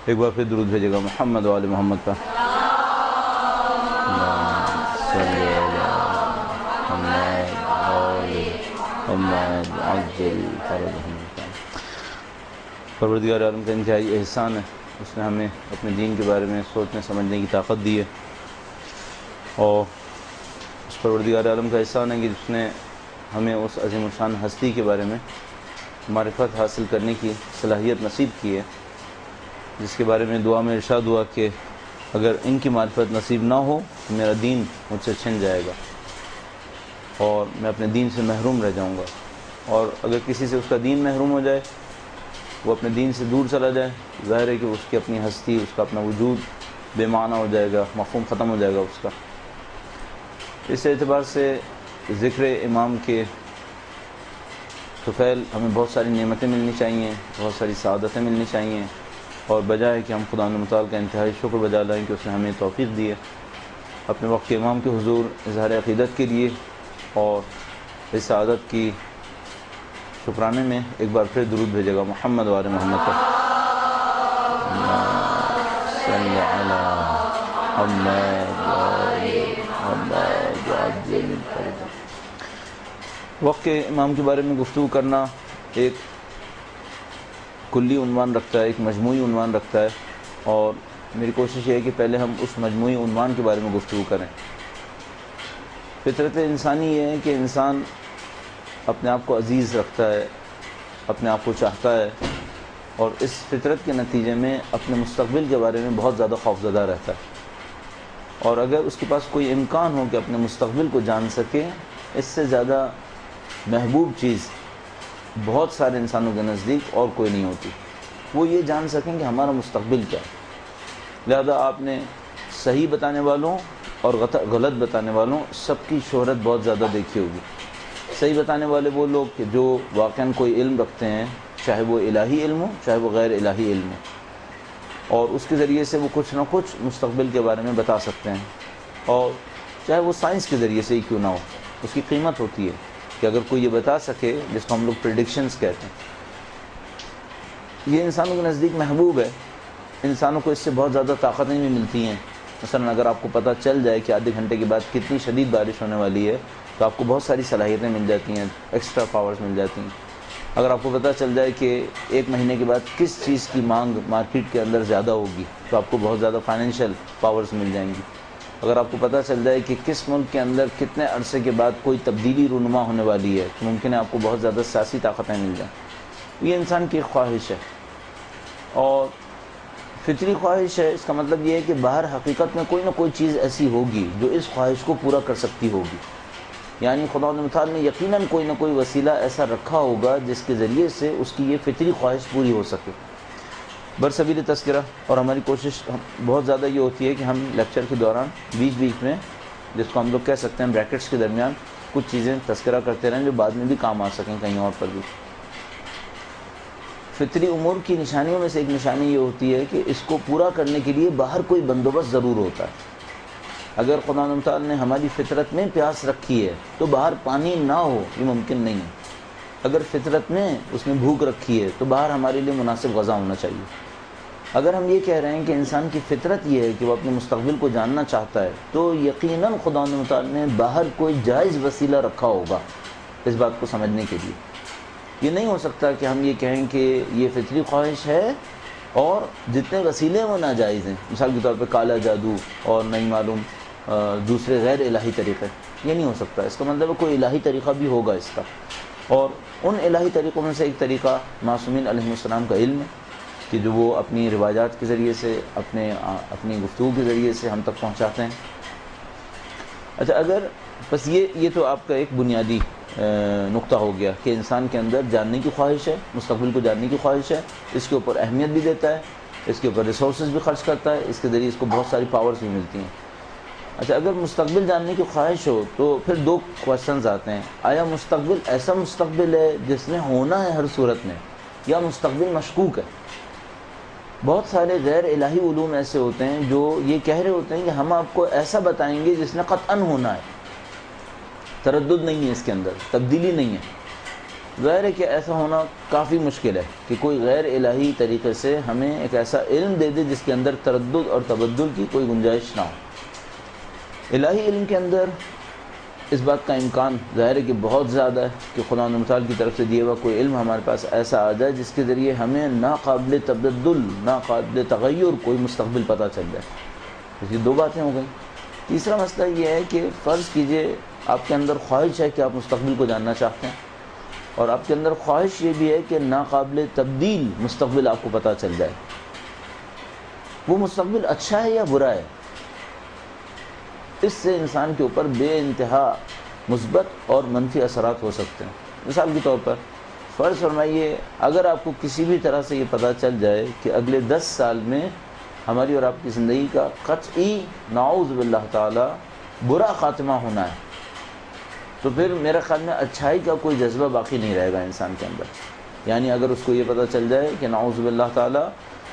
ایک بار پھر درود بھیجے گا محمد و آل محمد پر. پروردگار عالم کا انتہائی احسان ہے، اس نے ہمیں اپنے دین کے بارے میں سوچنے سمجھنے کی طاقت دی ہے، اور اس پروردگار عالم کا احسان ہے کہ جس نے ہمیں اس عظیم الشان ہستی کے بارے میں معرفت حاصل کرنے کی صلاحیت نصیب کی ہے، جس کے بارے میں دعا میں ارشاد ہوا کہ اگر ان کی معرفت نصیب نہ ہو تو میرا دین مجھ سے چھن جائے گا اور میں اپنے دین سے محروم رہ جاؤں گا. اور اگر کسی سے اس کا دین محروم ہو جائے، وہ اپنے دین سے دور چلا جائے، ظاہر ہے کہ اس کی اپنی ہستی، اس کا اپنا وجود بے معنی ہو جائے گا، مفہوم ختم ہو جائے گا اس کا. اس اعتبار سے ذکر امام کے طفیل ہمیں بہت ساری نعمتیں ملنی چاہیے، بہت ساری سعادتیں ملنی چاہیے، اور بجائے کہ ہم خداوند متعال کا انتہائی شکر بجا لائیں کہ اس نے ہمیں توفیق دی ہے، اپنے وقت کے امام کے حضور اظہار عقیدت کے لیے اور اس سعادت کی شکرانے میں ایک بار پھر درود بھیجے گا محمد و آل محمد پر. وقت کے امام کے بارے میں گفتگو کرنا ایک کلی عنوان رکھتا ہے، ایک مجموعی عنوان رکھتا ہے، اور میری کوشش یہ ہے کہ پہلے ہم اس مجموعی عنوان کے بارے میں گفتگو کریں. فطرت انسانی یہ ہے کہ انسان اپنے آپ کو عزیز رکھتا ہے، اپنے آپ کو چاہتا ہے، اور اس فطرت کے نتیجے میں اپنے مستقبل کے بارے میں بہت زیادہ خوفزدہ رہتا ہے. اور اگر اس کے پاس کوئی امکان ہو کہ اپنے مستقبل کو جان سکے، اس سے زیادہ محبوب چیز بہت سارے انسانوں کے نزدیک اور کوئی نہیں ہوتی. وہ یہ جان سکیں کہ ہمارا مستقبل کیا ہے. لہذا آپ نے صحیح بتانے والوں اور غلط بتانے والوں سب کی شہرت بہت زیادہ دیکھی ہوگی. صحیح بتانے والے وہ لوگ کہ جو واقعاً کوئی علم رکھتے ہیں، چاہے وہ الہی علم ہو چاہے وہ غیر الہی علم ہو، اور اس کے ذریعے سے وہ کچھ نہ کچھ مستقبل کے بارے میں بتا سکتے ہیں، اور چاہے وہ سائنس کے ذریعے سے ہی کیوں نہ ہو. اس کی قیمت ہوتی ہے کہ اگر کوئی یہ بتا سکے، جس کو ہم لوگ پریڈکشنز کہتے ہیں. یہ انسانوں کے نزدیک محبوب ہے. انسانوں کو اس سے بہت زیادہ طاقتیں بھی ملتی ہیں. مثلا اگر آپ کو پتہ چل جائے کہ آدھے گھنٹے کے بعد کتنی شدید بارش ہونے والی ہے، تو آپ کو بہت ساری صلاحیتیں مل جاتی ہیں، ایکسٹرا پاورز مل جاتی ہیں. اگر آپ کو پتہ چل جائے کہ ایک مہینے کے بعد کس چیز کی مانگ مارکیٹ کے اندر زیادہ ہوگی، تو آپ کو بہت زیادہ فائنینشیل پاورز مل جائیں گی. اگر آپ کو پتہ چل جائے کہ کس ملک کے اندر کتنے عرصے کے بعد کوئی تبدیلی رونما ہونے والی ہے، تو ممکن ہے آپ کو بہت زیادہ سیاسی طاقتیں مل جائیں. یہ انسان کی ایک خواہش ہے، اور فطری خواہش ہے. اس کا مطلب یہ ہے کہ باہر حقیقت میں کوئی نہ کوئی چیز ایسی ہوگی جو اس خواہش کو پورا کر سکتی ہوگی. یعنی خدا متعال نے یقیناً کوئی نہ کوئی وسیلہ ایسا رکھا ہوگا جس کے ذریعے سے اس کی یہ فطری خواہش پوری ہو سکے. برسبیل تذکرہ، اور ہماری کوشش بہت زیادہ یہ ہوتی ہے کہ ہم لیکچر کے دوران بیچ بیچ میں، جس کو ہم لوگ کہہ سکتے ہیں بریکٹس کے درمیان، کچھ چیزیں تذکرہ کرتے رہیں جو بعد میں بھی کام آ سکیں کہیں اور پر بھی. فطری امور کی نشانیوں میں سے ایک نشانی یہ ہوتی ہے کہ اس کو پورا کرنے کے لیے باہر کوئی بندوبست ضرور ہوتا ہے. اگر خدا تعالیٰ نے ہماری فطرت میں پیاس رکھی ہے تو باہر پانی نہ ہو، یہ ممکن نہیں ہے. اگر فطرت میں اس نے بھوک رکھی ہے تو باہر ہمارے لیے مناسب غذا ہونا چاہیے. اگر ہم یہ کہہ رہے ہیں کہ انسان کی فطرت یہ ہے کہ وہ اپنے مستقبل کو جاننا چاہتا ہے، تو یقیناً خدا تعالیٰ نے باہر کوئی جائز وسیلہ رکھا ہوگا اس بات کو سمجھنے کے لیے. یہ نہیں ہو سکتا کہ ہم یہ کہیں کہ یہ فطری خواہش ہے اور جتنے وسیلے وہ ناجائز ہیں. مثال کے طور پہ کالا جادو اور نہیں معلوم دوسرے غیر الہی طریقے، یہ نہیں ہو سکتا. اس کا مطلب ہے کوئی الہی طریقہ بھی ہوگا اس کا. اور ان الہی طریقوں میں سے ایک طریقہ معصومین علیہ السلام کا علم ہے، کہ جو وہ اپنی روایات کے ذریعے سے، اپنی گفتگو کے ذریعے سے ہم تک پہنچاتے ہیں. اچھا، اگر بس یہ تو آپ کا ایک بنیادی نقطہ ہو گیا کہ انسان کے اندر جاننے کی خواہش ہے، مستقبل کو جاننے کی خواہش ہے، اس کے اوپر اہمیت بھی دیتا ہے، اس کے اوپر ریسورسز بھی خرچ کرتا ہے، اس کے ذریعے اس کو بہت ساری پاورز بھی ملتی ہیں. اچھا، اگر مستقبل جاننے کی خواہش ہو تو پھر دو کویسچنز آتے ہیں. آیا مستقبل ایسا مستقبل ہے جس میں ہونا ہے ہر صورت میں، یا مستقبل مشکوک ہے؟ بہت سارے غیر الہی علوم ایسے ہوتے ہیں جو یہ کہہ رہے ہوتے ہیں کہ ہم آپ کو ایسا بتائیں گے جس نے قطعاً ہونا ہے، تردد نہیں ہے اس کے اندر، تبدیلی نہیں ہے. ظاہر ہے کہ ایسا ہونا کافی مشکل ہے کہ کوئی غیر الہی طریقے سے ہمیں ایک ایسا علم دے دے جس کے اندر تردد اور تبدل کی کوئی گنجائش نہ ہو۔ الہی علم کے اندر اس بات کا امکان ظاہر ہے کہ بہت زیادہ ہے کہ خدا متعال کی طرف سے دیا ہوا کوئی علم ہمارے پاس ایسا آ جائے جس کے ذریعے ہمیں ناقابل تبدل، ناقابل تغیر کوئی مستقبل پتہ چل جائے۔ اس کی دو باتیں ہو گئیں۔ تیسرا مسئلہ یہ ہے کہ فرض کیجئے آپ کے اندر خواہش ہے کہ آپ مستقبل کو جاننا چاہتے ہیں، اور آپ کے اندر خواہش یہ بھی ہے کہ ناقابل تبدیل مستقبل آپ کو پتہ چل جائے۔ وہ مستقبل اچھا ہے یا برا ہے؟ اس سے انسان کے اوپر بے انتہا مثبت اور منفی اثرات ہو سکتے ہیں۔ مثال کے طور پر فرض فرمائیے اگر آپ کو کسی بھی طرح سے یہ پتہ چل جائے کہ اگلے 10 سال میں ہماری اور آپ کی زندگی کا قطعی نعوذ باللہ تعالی برا خاتمہ ہونا ہے، تو پھر میرے خیال میں اچھائی کا کوئی جذبہ باقی نہیں رہے گا انسان کے اندر۔ یعنی اگر اس کو یہ پتہ چل جائے کہ نعوذ باللہ تعالی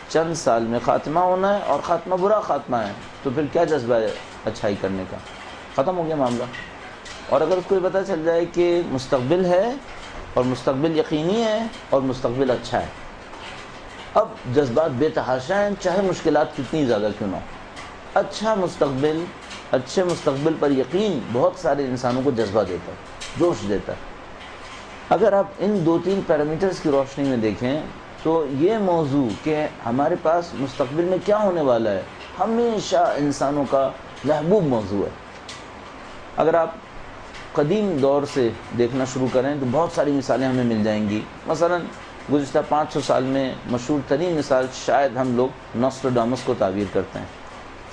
چند سال میں خاتمہ ہونا ہے اور خاتمہ برا خاتمہ ہے، تو پھر کیا جذبہ ہے اچھائی کرنے کا؟ ختم ہو گیا معاملہ۔ اور اگر اس کو یہ پتہ چل جائے کہ مستقبل ہے اور مستقبل یقینی ہے اور مستقبل اچھا ہے، اب جذبات بے تحاشا ہیں، چاہے مشکلات کتنی زیادہ کیوں نہ ہو۔ اچھا مستقبل، اچھے مستقبل پر یقین بہت سارے انسانوں کو جذبہ دیتا ہے، جوش دیتا ہے۔ اگر آپ ان 2-3 پیرامیٹرز کی روشنی میں دیکھیں تو یہ موضوع کہ ہمارے پاس مستقبل میں کیا ہونے والا ہے ہمیشہ انسانوں کا محبوب موضوع ہے۔ اگر آپ قدیم دور سے دیکھنا شروع کریں تو بہت ساری مثالیں ہمیں مل جائیں گی۔ مثلا گزشتہ 500 سال میں مشہور ترین مثال شاید ہم لوگ نوسٹراڈامس کو تعبیر کرتے ہیں۔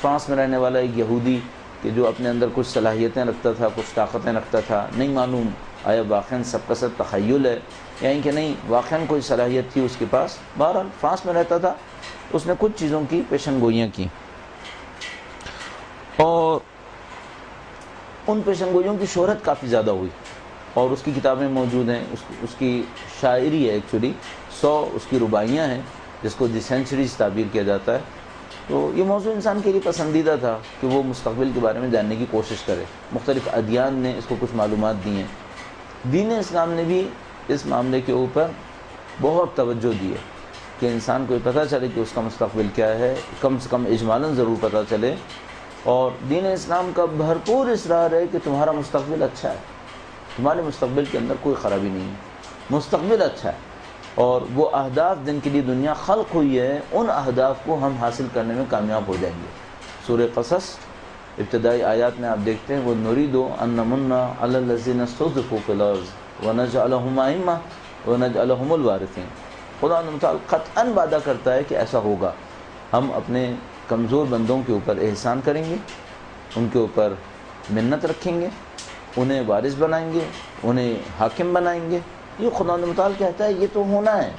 فرانس میں رہنے والا ایک یہودی کہ جو اپنے اندر کچھ صلاحیتیں رکھتا تھا، کچھ طاقتیں رکھتا تھا، نہیں معلوم آیا واقعاً سب کا سب تخیل ہے یعنی کہ نہیں واقعاً کوئی صلاحیت تھی اس کے پاس۔ بہرحال فرانس میں رہتا تھا، اس نے کچھ چیزوں کی پیشن گوئیاں کی، اور ان پیشن گوئیوں کی شہرت کافی زیادہ ہوئی، اور اس کی کتابیں موجود ہیں، اس کی شاعری ہے ایکچولی 100 اس کی رباعیاں ہیں جس کو دی سینچریز تعبیر کیا جاتا ہے۔ تو یہ موضوع انسان کے لیے پسندیدہ تھا کہ وہ مستقبل کے بارے میں جاننے کی کوشش کرے۔ مختلف ادیان نے اس کو کچھ معلومات دی ہیں، دین اسلام نے بھی اس معاملے کے اوپر بہت توجہ دی ہے کہ انسان کو یہ پتہ چلے کہ اس کا مستقبل کیا ہے، کم سے کم اجمالاً ضرور پتہ چلے۔ اور دین اسلام کا بھرپور اصرار ہے کہ تمہارا مستقبل اچھا ہے، تمہارے مستقبل کے اندر کوئی خرابی نہیں ہے، مستقبل اچھا ہے، اور وہ اہداف جن کے لیے دنیا خلق ہوئی ہے ان اہداف کو ہم حاصل کرنے میں کامیاب ہو جائیں گے۔ سورہ قصص ابتدائی آیات میں آپ دیکھتے ہیں وہ نُرِیدُ أَن نَمُنَّ عَلَى الَّذِينَ اسْتُضْعِفُوا فِي الْأَرْضِ وَنَجْعَلَهُمْ أَئِمَّةً وَنَجْعَلَهُمُ الْوَارِثِينَ۔ خدا تعالیٰ قطعاً وعدہ کرتا ہے کہ ایسا ہوگا، ہم اپنے کمزور بندوں کے اوپر احسان کریں گے، ان کے اوپر منت رکھیں گے، انہیں وارث بنائیں گے، انہیں حاکم بنائیں گے۔ یہ خدا متعال کہتا ہے یہ تو ہونا ہے،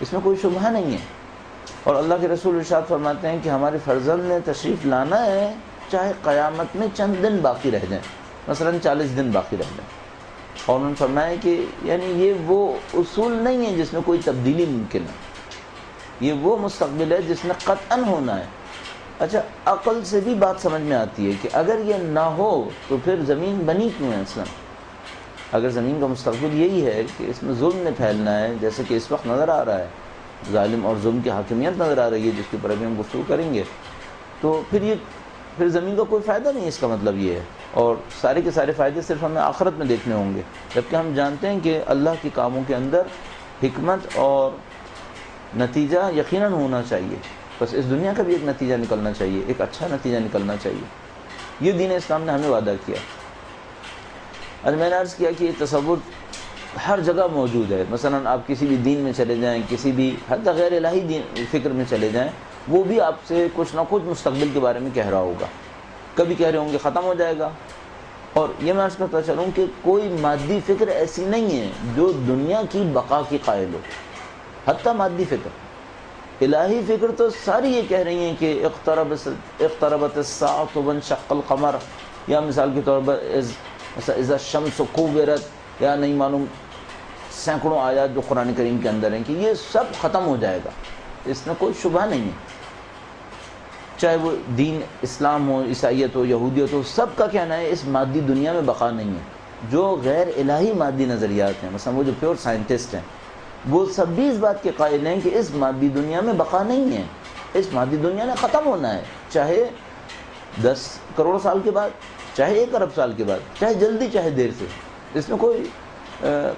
اس میں کوئی شبہ نہیں ہے۔ اور اللہ کے رسول ارشاد فرماتے ہیں کہ ہمارے فرزند نے تشریف لانا ہے چاہے قیامت میں چند دن باقی رہ جائیں، مثلا 40 دن باقی رہ جائیں۔ اور انہوں نے فرمایا کہ یعنی یہ وہ اصول نہیں ہے جس میں کوئی تبدیلی ممکن ہے، یہ وہ مستقبل ہے جس میں قطعاً ہونا ہے۔ اچھا عقل سے بھی بات سمجھ میں آتی ہے کہ اگر یہ نہ ہو تو پھر زمین بنی کیوں ہے اصلاً؟ اگر زمین کا مستقبل یہی ہے کہ اس میں ظلم نے پھیلنا ہے، جیسے کہ اس وقت نظر آ رہا ہے ظالم اور ظلم کی حاکمیت نظر آ رہی ہے جس کے اوپر ابھی ہم گفتگو کریں گے، تو پھر زمین کا کوئی فائدہ نہیں، اس کا مطلب یہ ہے۔ اور سارے کے سارے فائدے صرف ہمیں آخرت میں دیکھنے ہوں گے، جبکہ ہم جانتے ہیں کہ اللہ کے کاموں کے اندر حکمت اور نتیجہ یقیناً ہونا چاہیے، بس اس دنیا کا بھی ایک نتیجہ نکلنا چاہیے، ایک اچھا نتیجہ نکلنا چاہیے۔ یہ دین اسلام نے ہمیں وعدہ کیا۔ اور میں نے عرض کیا کہ یہ تصور ہر جگہ موجود ہے۔ مثلا آپ کسی بھی دین میں چلے جائیں، کسی بھی حتی غیر الہی دین فکر میں چلے جائیں، وہ بھی آپ سے کچھ نہ کچھ مستقبل کے بارے میں کہہ رہا ہوگا۔ کبھی کہہ رہے ہوں گے ختم ہو جائے گا، اور یہ میں عرض کرتا چلوں کہ کوئی مادی فکر ایسی نہیں ہے جو دنیا کی بقا کی قائل ہو، حتی مادی فکر۔ الہی فکر تو ساری یہ کہہ رہی ہیں کہ اقتربت الساعۃ وانشق القمر، یا مثال کے طور پر اذا الشمس کورت، یا نہیں معلوم سینکڑوں آیات جو قرآن کریم کے اندر ہیں کہ یہ سب ختم ہو جائے گا، اس میں کوئی شبہ نہیں ہے۔ چاہے وہ دین اسلام ہو، عیسائیت ہو، یہودیت ہو، سب کا کہنا ہے اس مادی دنیا میں بقا نہیں ہے، جو غیر الہی مادی نظریات ہیں، مثلا وہ جو پیور سائنٹسٹ ہیں، وہ سب بھی اس بات کے قائل ہیں کہ اس مادی دنیا میں بقا نہیں ہے، اس مادی دنیا نے ختم ہونا ہے، چاہے 10 کروڑ سال کے بعد، چاہے 1 ارب سال کے بعد، چاہے جلدی چاہے دیر سے. اس میں کوئی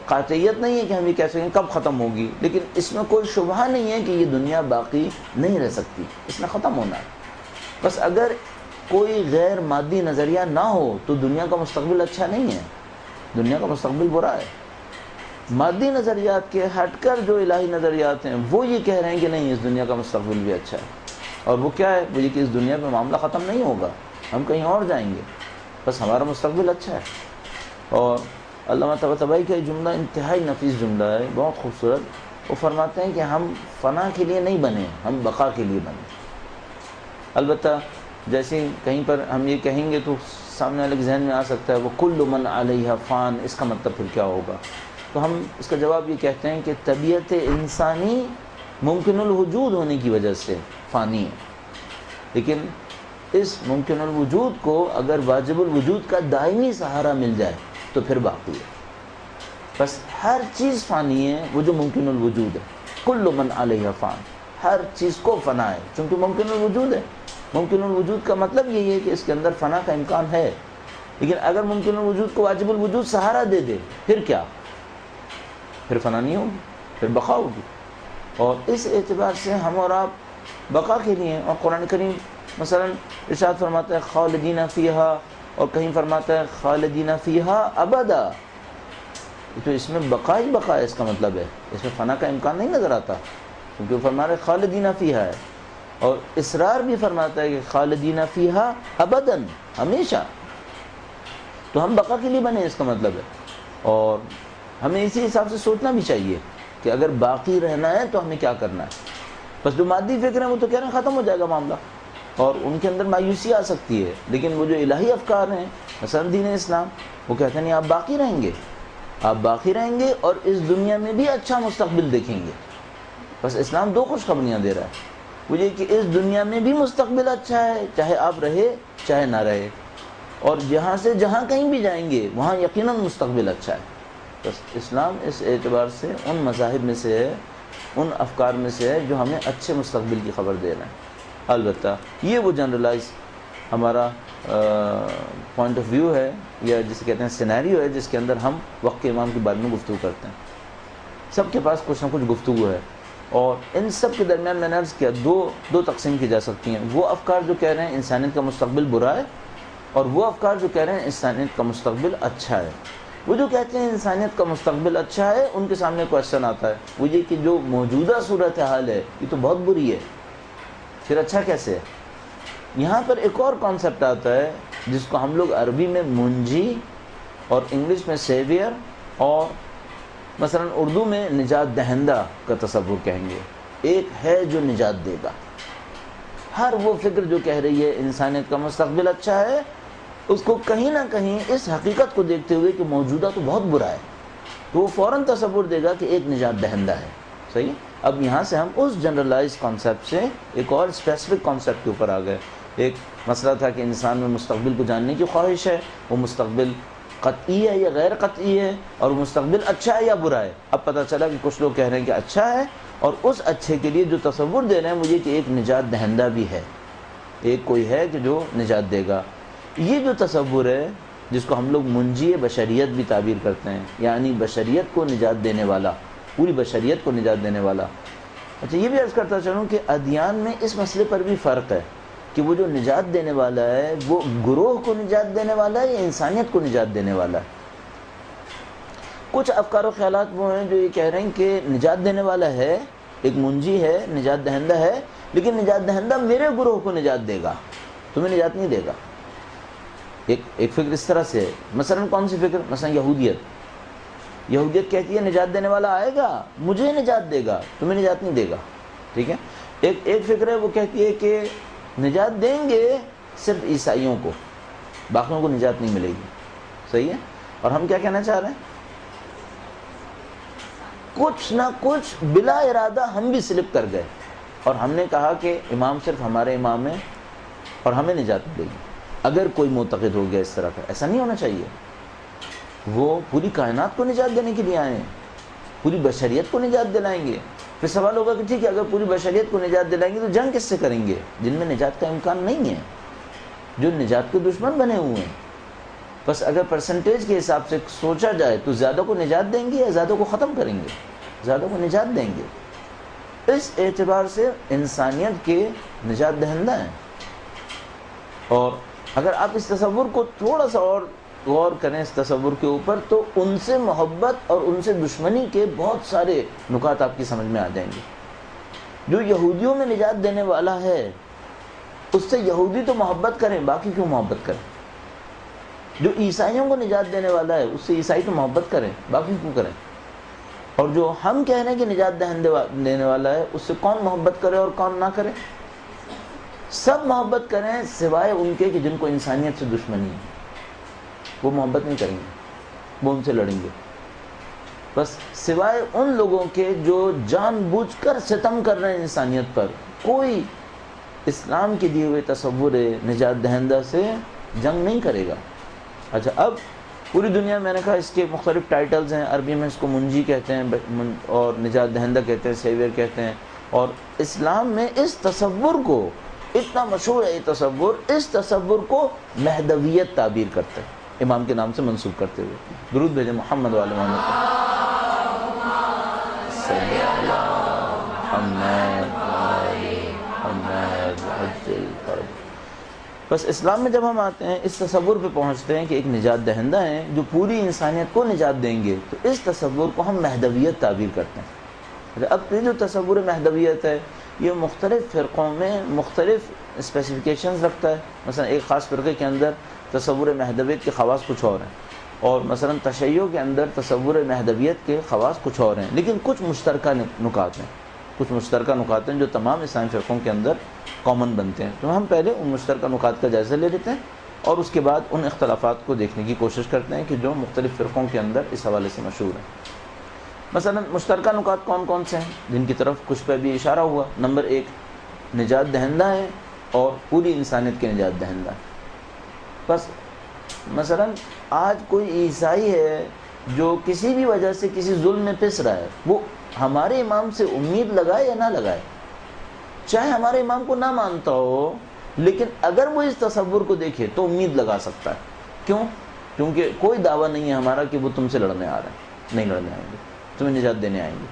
قاطعیت نہیں ہے کہ ہم یہ کہہ سکیں کب ختم ہوگی، لیکن اس میں کوئی شبہ نہیں ہے کہ یہ دنیا باقی نہیں رہ سکتی، اس نے ختم ہونا ہے. بس اگر کوئی غیر مادی نظریہ نہ ہو تو دنیا کا مستقبل اچھا نہیں ہے، دنیا کا مستقبل برا ہے. مادی نظریات کے ہٹ کر جو الہی نظریات ہیں وہ یہ کہہ رہے ہیں کہ نہیں، اس دنیا کا مستقبل بھی اچھا ہے. اور وہ کیا ہے؟ وہ یہ کہ اس دنیا پہ معاملہ ختم نہیں ہوگا، ہم کہیں اور جائیں گے، بس ہمارا مستقبل اچھا ہے. اور علامہ طباطبائی کا یہ جملہ انتہائی نفیس جملہ ہے، بہت خوبصورت. وہ فرماتے ہیں کہ ہم فنا کے لیے نہیں بنے، ہم بقا کے لیے بنے. البتہ جیسے کہیں پر ہم یہ کہیں گے تو سامنے والے کے ذہن میں آ سکتا ہے وہ کل من علیہ فان، اس کا مطلب پھر کیا ہوگا؟ تو ہم اس کا جواب یہ کہتے ہیں کہ طبیعت انسانی ممکن الوجود ہونے کی وجہ سے فانی ہے، لیکن اس ممکن الوجود کو اگر واجب الوجود کا دائمی سہارا مل جائے تو پھر باقی ہے. بس ہر چیز فانی ہے، وہ جو ممکن الوجود ہے. کل من علیہ فان، ہر چیز کو فنا ہے چونکہ ممکن الوجود ہے. ممکن الوجود کا مطلب یہی ہے کہ اس کے اندر فنا کا امکان ہے، لیکن اگر ممکن الوجود کو واجب الوجود سہارا دے دے پھر کیا؟ پھر فنا نہیں ہوگی، پھر بقا ہوگی. اور اس اعتبار سے ہم اور آپ بقا کے لیے ہیں. اور قرآن کریم مثلا ارشاد فرماتا ہے خالدین فیہا، اور کہیں فرماتا ہے خالدین فیہا ابدا. تو اس میں بقا ہی بقا ہے، اس کا مطلب ہے اس میں فنا کا امکان نہیں نظر آتا، کیونکہ وہ فرما رہے خالدین فیہا ہے. اور اصرار بھی فرماتا ہے کہ خالدین فیہا ابداً، ہمیشہ. تو ہم بقا کے لیے بنے، اس کا مطلب ہے. اور ہمیں اسی حساب سے سوچنا بھی چاہیے کہ اگر باقی رہنا ہے تو ہمیں کیا کرنا ہے. بس جو مادی فکر ہیں وہ تو کہہ رہے ہیں ختم ہو جائے گا معاملہ، اور ان کے اندر مایوسی آ سکتی ہے. لیکن وہ جو الہی افکار ہیں مثلا دین اسلام، وہ کہتے ہیں نہیں، آپ باقی رہیں گے، آپ باقی رہیں گے اور اس دنیا میں بھی اچھا مستقبل دیکھیں گے. بس اسلام 2 خوشخبریاں دے رہا ہے، وہ یہ کہ اس دنیا میں بھی مستقبل اچھا ہے، چاہے آپ رہے چاہے نہ رہے، اور جہاں سے جہاں کہیں بھی جائیں گے وہاں یقیناً مستقبل اچھا ہے. بس اسلام اس اعتبار سے ان مذاہب میں سے ہے، ان افکار میں سے ہے جو ہمیں اچھے مستقبل کی خبر دے رہے ہیں. البتہ یہ وہ جنرلائز ہمارا پوائنٹ آف ویو ہے، یا جسے کہتے ہیں سینیریو ہے، جس کے اندر ہم وقت کے امام کے بارے میں گفتگو کرتے ہیں. سب کے پاس کچھ نہ کچھ گفتگو ہے، اور ان سب کے درمیان میں نے عرض کیا دو تقسیم کی جا سکتی ہیں. وہ افکار جو کہہ رہے ہیں انسانیت کا مستقبل برا ہے، اور وہ افکار جو کہہ رہے ہیں انسانیت کا مستقبل اچھا ہے. وہ جو کہتے ہیں انسانیت کا مستقبل اچھا ہے، ان کے سامنے کوشچن آتا ہے، وہ یہ کہ جو موجودہ صورتحال ہے یہ تو بہت بری ہے، پھر اچھا کیسے ہے؟ یہاں پر ایک اور کانسیپٹ آتا ہے جس کو ہم لوگ عربی میں منجی اور انگلش میں سیویئر اور مثلا اردو میں نجات دہندہ کا تصور کہیں گے. ایک ہے جو نجات دے گا. ہر وہ فکر جو کہہ رہی ہے انسانیت کا مستقبل اچھا ہے، اس کو کہیں نہ کہیں اس حقیقت کو دیکھتے ہوئے کہ موجودہ تو بہت برا ہے، تو وہ فوراً تصور دے گا کہ ایک نجات دہندہ ہے. صحیح. اب یہاں سے ہم اس جنرلائز کانسیپٹ سے ایک اور اسپیسیفک کانسیپٹ کے اوپر آ گئے. ایک مسئلہ تھا کہ انسان میں مستقبل کو جاننے کی خواہش ہے، وہ مستقبل قطعی ہے یا غیر قطعی ہے، اور وہ مستقبل اچھا ہے یا برا ہے. اب پتہ چلا کہ کچھ لوگ کہہ رہے ہیں کہ اچھا ہے، اور اس اچھے کے لیے جو تصور دے رہے ہیں وہ یہ کہ ایک نجات دہندہ بھی ہے، ایک کوئی ہے کہ جو نجات دے گا. یہ جو تصور ہے جس کو ہم لوگ منجی بشریت بھی تعبیر کرتے ہیں، یعنی بشریت کو نجات دینے والا، پوری بشریت کو نجات دینے والا. اچھا، یہ بھی عرض کرتا چلوں کہ ادیان میں اس مسئلے پر بھی فرق ہے کہ وہ جو نجات دینے والا ہے وہ گروہ کو نجات دینے والا ہے یا انسانیت کو نجات دینے والا ہے. کچھ افکار و خیالات وہ ہیں جو یہ کہہ رہے ہیں کہ نجات دینے والا ہے، ایک منجی ہے، نجات دہندہ ہے، لیکن نجات دہندہ میرے گروہ کو نجات دے گا، تمہیں نجات نہیں دے گا. ایک فکر اس طرح سے ہے. مثلا کون سی فکر؟ مثلا یہودیت کہتی ہے نجات دینے والا آئے گا، مجھے نجات دے گا، تمہیں نجات نہیں دے گا. ٹھیک ہے. ایک فکر ہے وہ کہتی ہے کہ نجات دیں گے صرف عیسائیوں کو، باقیوں کو نجات نہیں ملے گی. صحیح ہے. اور ہم کیا کہنا چاہ رہے ہیں؟ کچھ نہ کچھ بلا ارادہ ہم بھی سلپ کر گئے، اور ہم نے کہا کہ امام صرف ہمارے امام ہیں اور ہمیں نجات ملے گی. اگر کوئی معتقد ہو گیا اس طرح کا، ایسا نہیں ہونا چاہیے. وہ پوری کائنات کو نجات دینے کے لیے آئے ہیں، پوری بشریت کو نجات دلائیں گے۔ پھر سوال ہوگا کہ ٹھیک ہے، اگر پوری بشریت کو نجات دلائیں گے تو جنگ کس سے کریں گے جن میں نجات کا امکان نہیں ہے، جو نجات کے دشمن بنے ہوئے ہیں؟ بس اگر پرسنٹیج کے حساب سے سوچا جائے تو زیادہ کو نجات دیں گے یا زیادہ کو ختم کریں گے؟ زیادہ کو نجات دیں گے۔ اس اعتبار سے انسانیت کے نجات دہندہ ہیں۔ اور اگر آپ اس تصور کو تھوڑا سا اور غور کریں اس تصور کے اوپر، تو ان سے محبت اور ان سے دشمنی کے بہت سارے نکات آپ کی سمجھ میں آ جائیں گے۔ جو یہودیوں میں نجات دینے والا ہے اس سے یہودی تو محبت کریں، باقی کیوں محبت کریں؟ جو عیسائیوں کو نجات دینے والا ہے اس سے عیسائی تو محبت کریں، باقی کیوں کریں؟ اور جو ہم کہہ رہے ہیں کہ نجات دینے والا ہے اس سے کون محبت کرے اور کون نہ کرے؟ سب محبت کریں سوائے ان کے کہ جن کو انسانیت سے دشمنی ہے، وہ محبت نہیں کریں گے، وہ ان سے لڑیں گے۔ بس سوائے ان لوگوں کے جو جان بوجھ کر ستم کر رہے ہیں انسانیت پر، کوئی اسلام کے دیے ہوئے تصور نجات دہندہ سے جنگ نہیں کرے گا۔ اچھا، اب پوری دنیا میں نے کہا اس کے مختلف ٹائٹلز ہیں، عربی میں اس کو منجی کہتے ہیں اور نجات دہندہ کہتے ہیں، سیویئر کہتے ہیں، اور اسلام میں اس تصور کو اتنا مشہور ہے، یہ اس تصور کو مہدویت تعبیر کرتے ہیں، امام کے نام سے منسوب کرتے ہوئے۔ درود بھیجیں محمد والے محمد۔ بس اسلام میں جب ہم آتے ہیں اس تصور پہ پہنچتے ہیں کہ ایک نجات دہندہ ہیں جو پوری انسانیت کو نجات دیں گے، تو اس تصور کو ہم مہدویت تعبیر کرتے ہیں۔ اب یہ جو تصور مہدویت ہے یہ مختلف فرقوں میں مختلف اسپیسیفیکیشنز رکھتا ہے۔ مثلا ایک خاص فرقے کے اندر تصور مہدویت کے خواص کچھ اور ہیں، اور مثلا تشیع کے اندر تصور مہدویت کے خواص کچھ اور ہیں، لیکن کچھ مشترکہ نکات ہیں جو تمام اسلامی فرقوں کے اندر کامن بنتے ہیں۔ تو ہم پہلے ان مشترکہ نکات کا جائزہ لے لیتے ہیں اور اس کے بعد ان اختلافات کو دیکھنے کی کوشش کرتے ہیں کہ جو مختلف فرقوں کے اندر اس حوالے سے مشہور ہیں۔ مثلا مشترکہ نکات کون کون سے ہیں جن کی طرف کچھ پہ بھی اشارہ ہوا؟ نمبر 1، نجات دہندہ ہے اور پوری انسانیت کے نجات دہندہ ہے۔ بس مثلا آج کوئی عیسائی ہے جو کسی بھی وجہ سے کسی ظلم میں پس رہا ہے، وہ ہمارے امام سے امید لگائے یا نہ لگائے، چاہے ہمارے امام کو نہ مانتا ہو، لیکن اگر وہ اس تصور کو دیکھے تو امید لگا سکتا ہے۔ کیوں؟ کیونکہ کوئی دعویٰ نہیں ہے ہمارا کہ وہ تم سے لڑنے آ رہے ہیں، نہیں لڑنے آئیں گے، تمہیں نجات دینے آئیں گے۔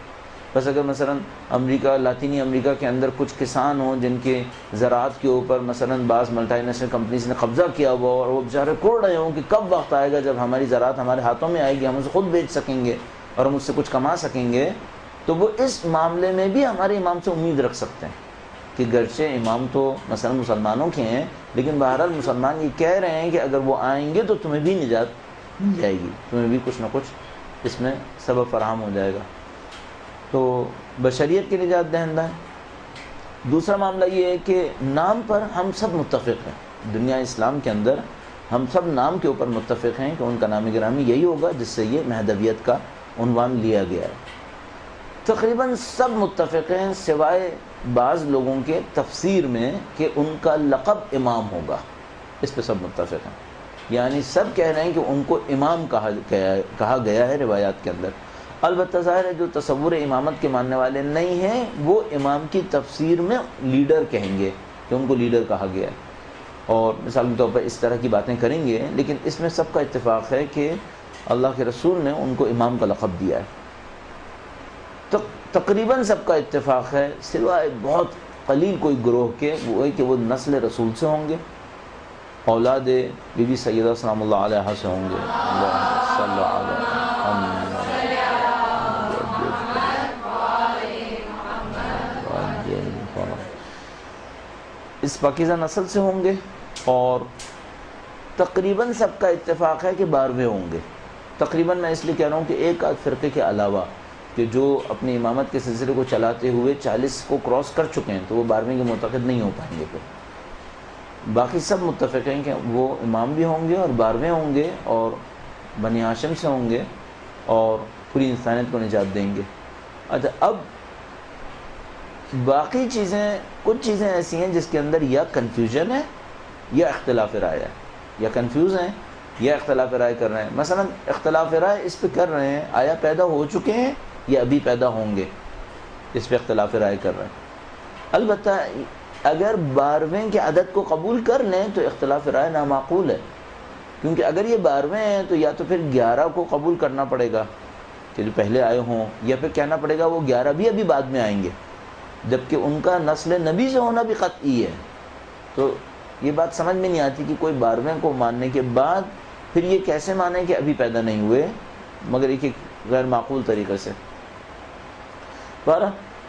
بس اگر مثلا امریکہ، لاطینی امریکہ کے اندر کچھ کسان ہوں جن کے زراعت کے اوپر مثلا بعض ملٹی نیشنل کمپنیز نے قبضہ کیا ہوا اور وہ بیچارے کوڑ رہے ہوں کہ کب وقت آئے گا جب ہماری زراعت ہمارے ہاتھوں میں آئے گی، ہم اسے خود بیچ سکیں گے اور ہم اس سے کچھ کما سکیں گے، تو وہ اس معاملے میں بھی ہمارے امام سے امید رکھ سکتے ہیں کہ گرچہ امام تو مثلا مسلمانوں کے ہیں، لیکن بہرحال مسلمان یہ کہہ رہے ہیں کہ اگر وہ آئیں گے تو تمہیں بھی نجات مل جائے گی، تمہیں بھی کچھ نہ کچھ اس میں سبب فراہم ہو جائے گا۔ تو بشریت کے نجات دہندہ ہے۔ دوسرا معاملہ یہ ہے کہ نام پر ہم سب متفق ہیں، دنیا اسلام کے اندر ہم سب نام کے اوپر متفق ہیں کہ ان کا نام گرامی یہی ہوگا جس سے یہ مہدویت کا عنوان لیا گیا ہے۔ تقریباً سب متفق ہیں سوائے بعض لوگوں کے تفسیر میں کہ ان کا لقب امام ہوگا، اس پہ سب متفق ہیں، یعنی سب کہہ رہے ہیں کہ ان کو امام کہا گیا ہے روایات کے اندر۔ البتہ ظاہر ہے جو تصور امامت کے ماننے والے نہیں ہیں وہ امام کی تفسیر میں لیڈر کہیں گے کہ ان کو لیڈر کہا گیا ہے، اور مثال کے طور پر اس طرح کی باتیں کریں گے، لیکن اس میں سب کا اتفاق ہے کہ اللہ کے رسول نے ان کو امام کا لقب دیا ہے۔ تو تقریباً سب کا اتفاق ہے سوائے بہت قلیل کوئی گروہ کے، وہ ہے کہ وہ نسل رسول سے ہوں گے، اولاد بی بی سیدہ سلام اللہ علیہ سے ہوں گے۔ اللہم صلی علی محمد۔ اس پاکیزہ نسل سے ہوں گے، اور تقریباً سب کا اتفاق ہے کہ 12ویں ہوں گے۔ تقریباً میں اس لیے کہہ رہا ہوں کہ ایک آدھ فرقے کے علاوہ کہ جو اپنی امامت کے سلسلے کو چلاتے ہوئے 40 کو کراس کر چکے ہیں تو وہ 12ویں کے معتقد نہیں ہو پائیں گے۔ پھر باقی سب متفق ہیں کہ وہ امام بھی ہوں گے اور 12ویں ہوں گے اور بنی ہاشم سے ہوں گے اور پوری انسانیت کو نجات دیں گے۔ اچھا، اب باقی چیزیں، کچھ چیزیں ایسی ہیں جس کے اندر یا کنفیوژن ہے یا اختلاف رائے ہے، یا کنفیوز ہیں یا اختلاف رائے کر رہے ہیں. مثلا اختلاف رائے اس پہ کر رہے ہیں آیا پیدا ہو چکے ہیں یا ابھی پیدا ہوں گے، اس پہ اختلاف رائے کر رہے ہیں. البتہ اگر 12ویں کے عدد کو قبول کر لیں تو اختلاف رائے نامعقول ہے، کیونکہ اگر یہ 12ویں ہیں تو یا تو پھر 11 کو قبول کرنا پڑے گا کہ جو پہلے آئے ہوں، یا پھر کہنا پڑے گا وہ 11 بھی ابھی بعد میں آئیں گے، جبکہ ان کا نسل نبی سے ہونا بھی قطعی ہے. تو یہ بات سمجھ میں نہیں آتی کہ کوئی 12ویں کو ماننے کے بعد پھر یہ کیسے مانے کہ ابھی پیدا نہیں ہوئے، مگر ایک غیر معقول طریقے سے.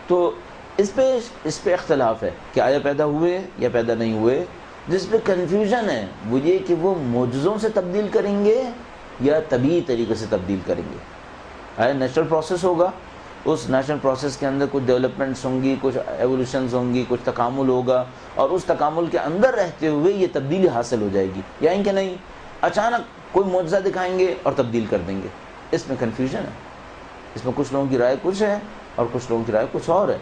تو اس پہ اختلاف ہے کہ آیا پیدا ہوئے یا پیدا نہیں ہوئے. جس پہ کنفیوژن ہے وہ یہ کہ وہ معجزوں سے تبدیل کریں گے یا طبیعی طریقے سے تبدیل کریں گے. آیا نیچرل پروسیس ہوگا، اس نیچرل پروسیس کے اندر کچھ ڈیولپمنٹس ہوں گی، کچھ ایولیوشنز ہوں گی، کچھ تکامل ہوگا، اور اس تکامل کے اندر رہتے ہوئے یہ تبدیلی حاصل ہو جائے گی، یا ان کے نہیں اچانک کوئی معجزہ دکھائیں گے اور تبدیل کر دیں گے. اس میں کنفیوژن ہے. اس میں کچھ لوگوں کی رائے کچھ ہے اور کچھ لوگوں کی رائے کچھ اور ہے.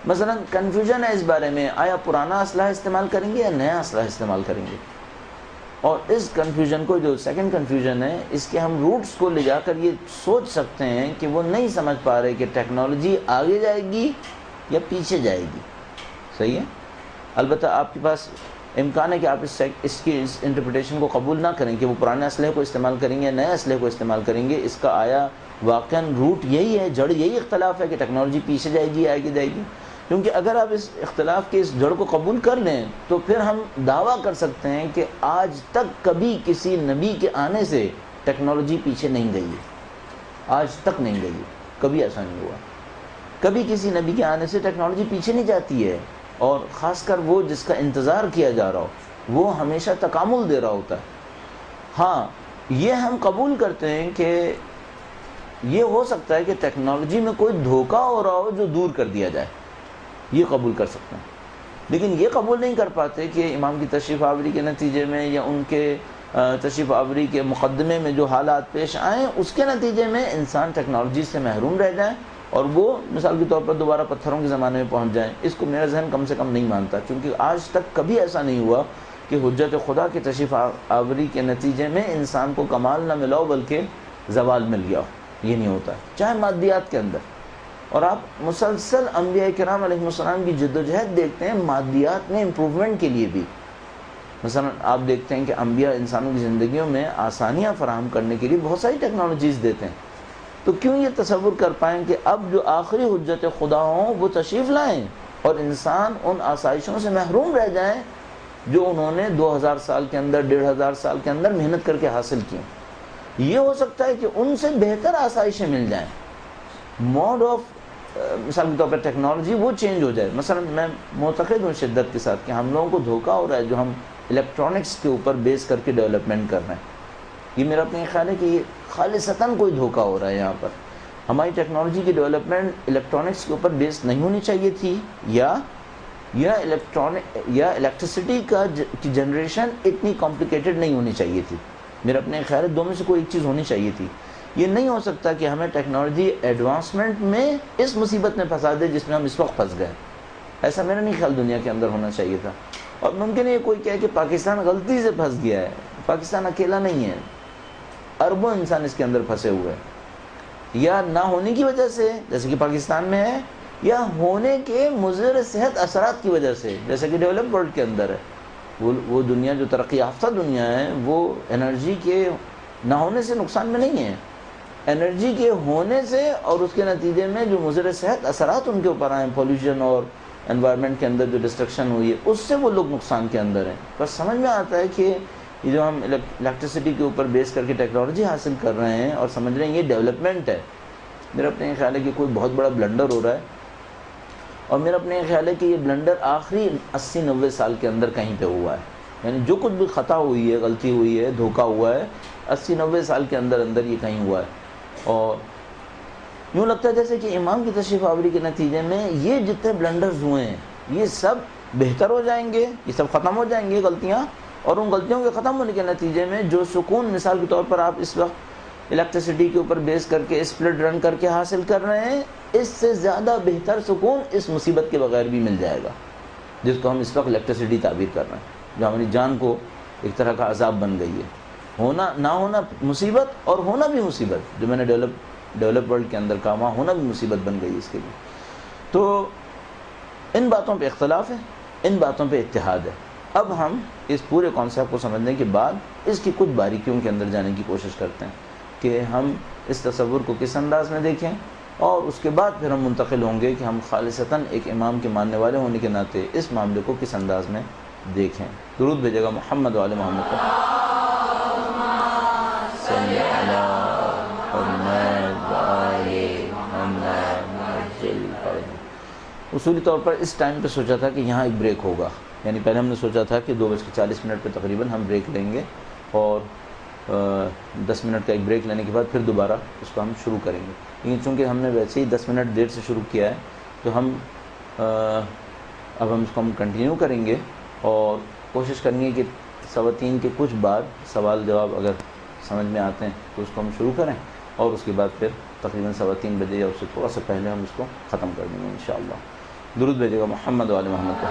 مثلا کنفیوژن ہے اس بارے میں آیا پرانا اسلحہ استعمال کریں گے یا نیا اسلحہ استعمال کریں گے. اور اس کنفیوژن کو، جو سیکنڈ کنفیوژن ہے، اس کے ہم روٹس کو لے جا کر یہ سوچ سکتے ہیں کہ وہ نہیں سمجھ پا رہے کہ ٹیکنالوجی آگے جائے گی یا پیچھے جائے گی. صحیح ہے. البتہ آپ کے پاس امکان ہے کہ آپ اس کی انٹرپریٹیشن کو قبول نہ کریں کہ وہ پرانے اسلحے کو استعمال کریں گے یا نئے اسلحے کو استعمال کریں گے. اس کا آیا واقعاً روٹ یہی ہے، جڑ یہی اختلاف ہے کہ ٹیکنالوجی پیچھے جائے گی یا آگے جائے گی. کیونکہ اگر آپ اس اختلاف کے اس جڑ کو قبول کر لیں تو پھر ہم دعویٰ کر سکتے ہیں کہ آج تک کبھی کسی نبی کے آنے سے ٹیکنالوجی پیچھے نہیں گئی ہے. آج تک نہیں گئی ہے، کبھی ایسا نہیں ہوا. کبھی کسی نبی کے آنے سے ٹیکنالوجی پیچھے نہیں جاتی ہے، اور خاص کر وہ جس کا انتظار کیا جا رہا ہو وہ ہمیشہ تکامل دے رہا ہوتا ہے. ہاں یہ ہم قبول کرتے ہیں کہ یہ ہو سکتا ہے کہ ٹیکنالوجی میں کوئی دھوکہ ہو رہا ہو جو دور کر دیا جائے، یہ قبول کر سکتے ہیں. لیکن یہ قبول نہیں کر پاتے کہ امام کی تشریف آوری کے نتیجے میں یا ان کے تشریف آوری کے مقدمے میں جو حالات پیش آئیں اس کے نتیجے میں انسان ٹیکنالوجی سے محروم رہ جائیں اور وہ مثال کے طور پر دوبارہ پتھروں کے زمانے میں پہنچ جائیں. اس کو میرا ذہن کم سے کم نہیں مانتا، کیونکہ آج تک کبھی ایسا نہیں ہوا کہ حجت خدا کے تشریف آوری کے نتیجے میں انسان کو کمال نہ ملا ہو بلکہ زوال مل گیا ہو. یہ نہیں ہوتا ہے، چاہے مادیات کے اندر. اور آپ مسلسل انبیاء کرام علیہ السلام کی جدوجہد دیکھتے ہیں مادیات میں امپروومنٹ کے لیے بھی. مثلا آپ دیکھتے ہیں کہ انبیاء انسانوں کی زندگیوں میں آسانیاں فراہم کرنے کے لیے بہت ساری ٹیکنالوجیز دیتے ہیں. تو کیوں یہ تصور کر پائیں کہ اب جو آخری حجت خدا ہوں وہ تشریف لائیں اور انسان ان آسائشوں سے محروم رہ جائیں جو انہوں نے 2000 سال کے اندر 1500 سال کے اندر محنت کر کے حاصل کی. یہ ہو سکتا ہے کہ ان سے بہتر آسائشیں مل جائیں. موڈ آف مثال کے طور پر ٹیکنالوجی وہ چینج ہو جائے. مثلا میں معتقد ہوں شدت کے ساتھ کہ ہم لوگوں کو دھوکہ ہو رہا ہے جو ہم الیکٹرانکس کے اوپر بیس کر کے ڈیولپمنٹ کر رہے ہیں. یہ میرا اپنا خیال ہے کہ یہ خالصتاً کوئی دھوکہ ہو رہا ہے. یہاں پر ہماری ٹیکنالوجی کی ڈیولپمنٹ الیکٹرانکس کے اوپر بیس نہیں ہونی چاہیے تھی، یا الیکٹریسٹی کی جنریشن اتنی کمپلیکیٹڈ نہیں ہونی چاہیے تھی. میرا اپنے خیال ہے دو میں سے کوئی ایک چیز ہونی چاہیے تھی. یہ نہیں ہو سکتا کہ ہمیں ٹیکنالوجی ایڈوانسمنٹ میں اس مصیبت میں پھنسا دے جس میں ہم اس وقت پھنس گئے. ایسا میرا نہیں خیال دنیا کے اندر ہونا چاہیے تھا. اور ممکن ہے کوئی کہے کہ پاکستان غلطی سے پھنس گیا ہے. پاکستان اکیلا نہیں ہے، اربوں انسان اس کے اندر پھنسے ہوئے ہیں، یا نہ ہونے کی وجہ سے جیسے کہ پاکستان میں ہے، یا ہونے کے مضر صحت اثرات کی وجہ سے جیسے کہ ڈیولپ ورلڈ کے اندر ہے. وہ دنیا جو ترقی یافتہ دنیا ہے وہ انرجی کے نہ ہونے سے نقصان میں نہیں ہے، انرجی کے ہونے سے اور اس کے نتیجے میں جو مضر صحت اثرات ان کے اوپر آئے، پولیوشن اور انوائرمنٹ کے اندر جو ڈسٹرکشن ہوئی ہے اس سے وہ لوگ نقصان کے اندر ہیں. پر سمجھ میں آتا ہے کہ یہ جو ہم الیکٹریسٹی کے اوپر بیس کر کے ٹیکنالوجی حاصل کر رہے ہیں اور سمجھ رہے ہیں یہ ڈیولپمنٹ ہے، میرا اپنے خیال ہے کہ کوئی بہت بڑا بلنڈر ہو رہا ہے. اور میرا اپنے خیال ہے کہ یہ بلنڈر آخری 80-90 سال کے اندر کہیں پہ ہوا ہے. یعنی جو کچھ بھی خطا ہوئی ہے، غلطی ہوئی ہے، دھوکہ ہوا ہے، 80-90 سال کے اندر یہ کہیں ہوا ہے. اور یوں لگتا ہے جیسے کہ امام کی تشریف آوری کے نتیجے میں یہ جتنے بلنڈرز ہوئے ہیں یہ سب بہتر ہو جائیں گے، یہ سب ختم ہو جائیں گے غلطیاں. اور ان غلطیوں کے ختم ہونے کے نتیجے میں جو سکون مثال کے طور پر آپ اس وقت الیکٹریسٹی کے اوپر بیس کر کے اسپلٹ رن کر کے حاصل کر رہے ہیں، اس سے زیادہ بہتر سکون اس مصیبت کے بغیر بھی مل جائے گا جس کو ہم اس وقت الیکٹریسٹی تعبیر کر رہے ہیں، جو ہماری جان کو ایک طرح کا عذاب بن گئی ہے. ہونا نہ ہونا مصیبت اور ہونا بھی مصیبت، جو میں نے ڈیولپ ورلڈ کے اندر کہا، وہاں ہونا بھی مصیبت بن گئی اس کے لیے. تو ان باتوں پہ اختلاف ہے، ان باتوں پہ اتحاد ہے. اب ہم اس پورے کانسیپٹ کو سمجھنے کے بعد اس کی کچھ باریکیوں کے اندر جانے کی کوشش کرتے ہیں کہ ہم اس تصور کو کس انداز میں دیکھیں، اور اس کے بعد پھر ہم منتقل ہوں گے کہ ہم خالصتاً ایک امام کے ماننے والے ہونے کے ناطے اس معاملے کو کس انداز میں دیکھیں. درود بھیجے گا محمد وعلی محمد کو. صلی علی محمد وعلی محمد. اصولی طور پر اس ٹائم پہ سوچا تھا کہ یہاں ایک بریک ہوگا، یعنی پہلے ہم نے سوچا تھا کہ 2:40 پہ تقریباً ہم بریک لیں گے، اور 10 منٹ کا ایک بریک لینے کے بعد پھر دوبارہ اس کو ہم شروع کریں گے. لیکن چونکہ ہم نے ویسے ہی 10 منٹ دیر سے شروع کیا ہے، تو ہم اب ہم اس کو کنٹینیو کریں گے، اور کوشش کریں گے کہ 3:15 کے کچھ بعد سوال جواب اگر سمجھ میں آتے ہیں تو اس کو ہم شروع کریں، اور اس کے بعد پھر تقریباً 3:15 بجے یا اس سے تھوڑا سا پہلے ہم اس کو ختم کر دیں گے انشاءاللہ. درود بھیجے گا محمد وعلی محمد کو.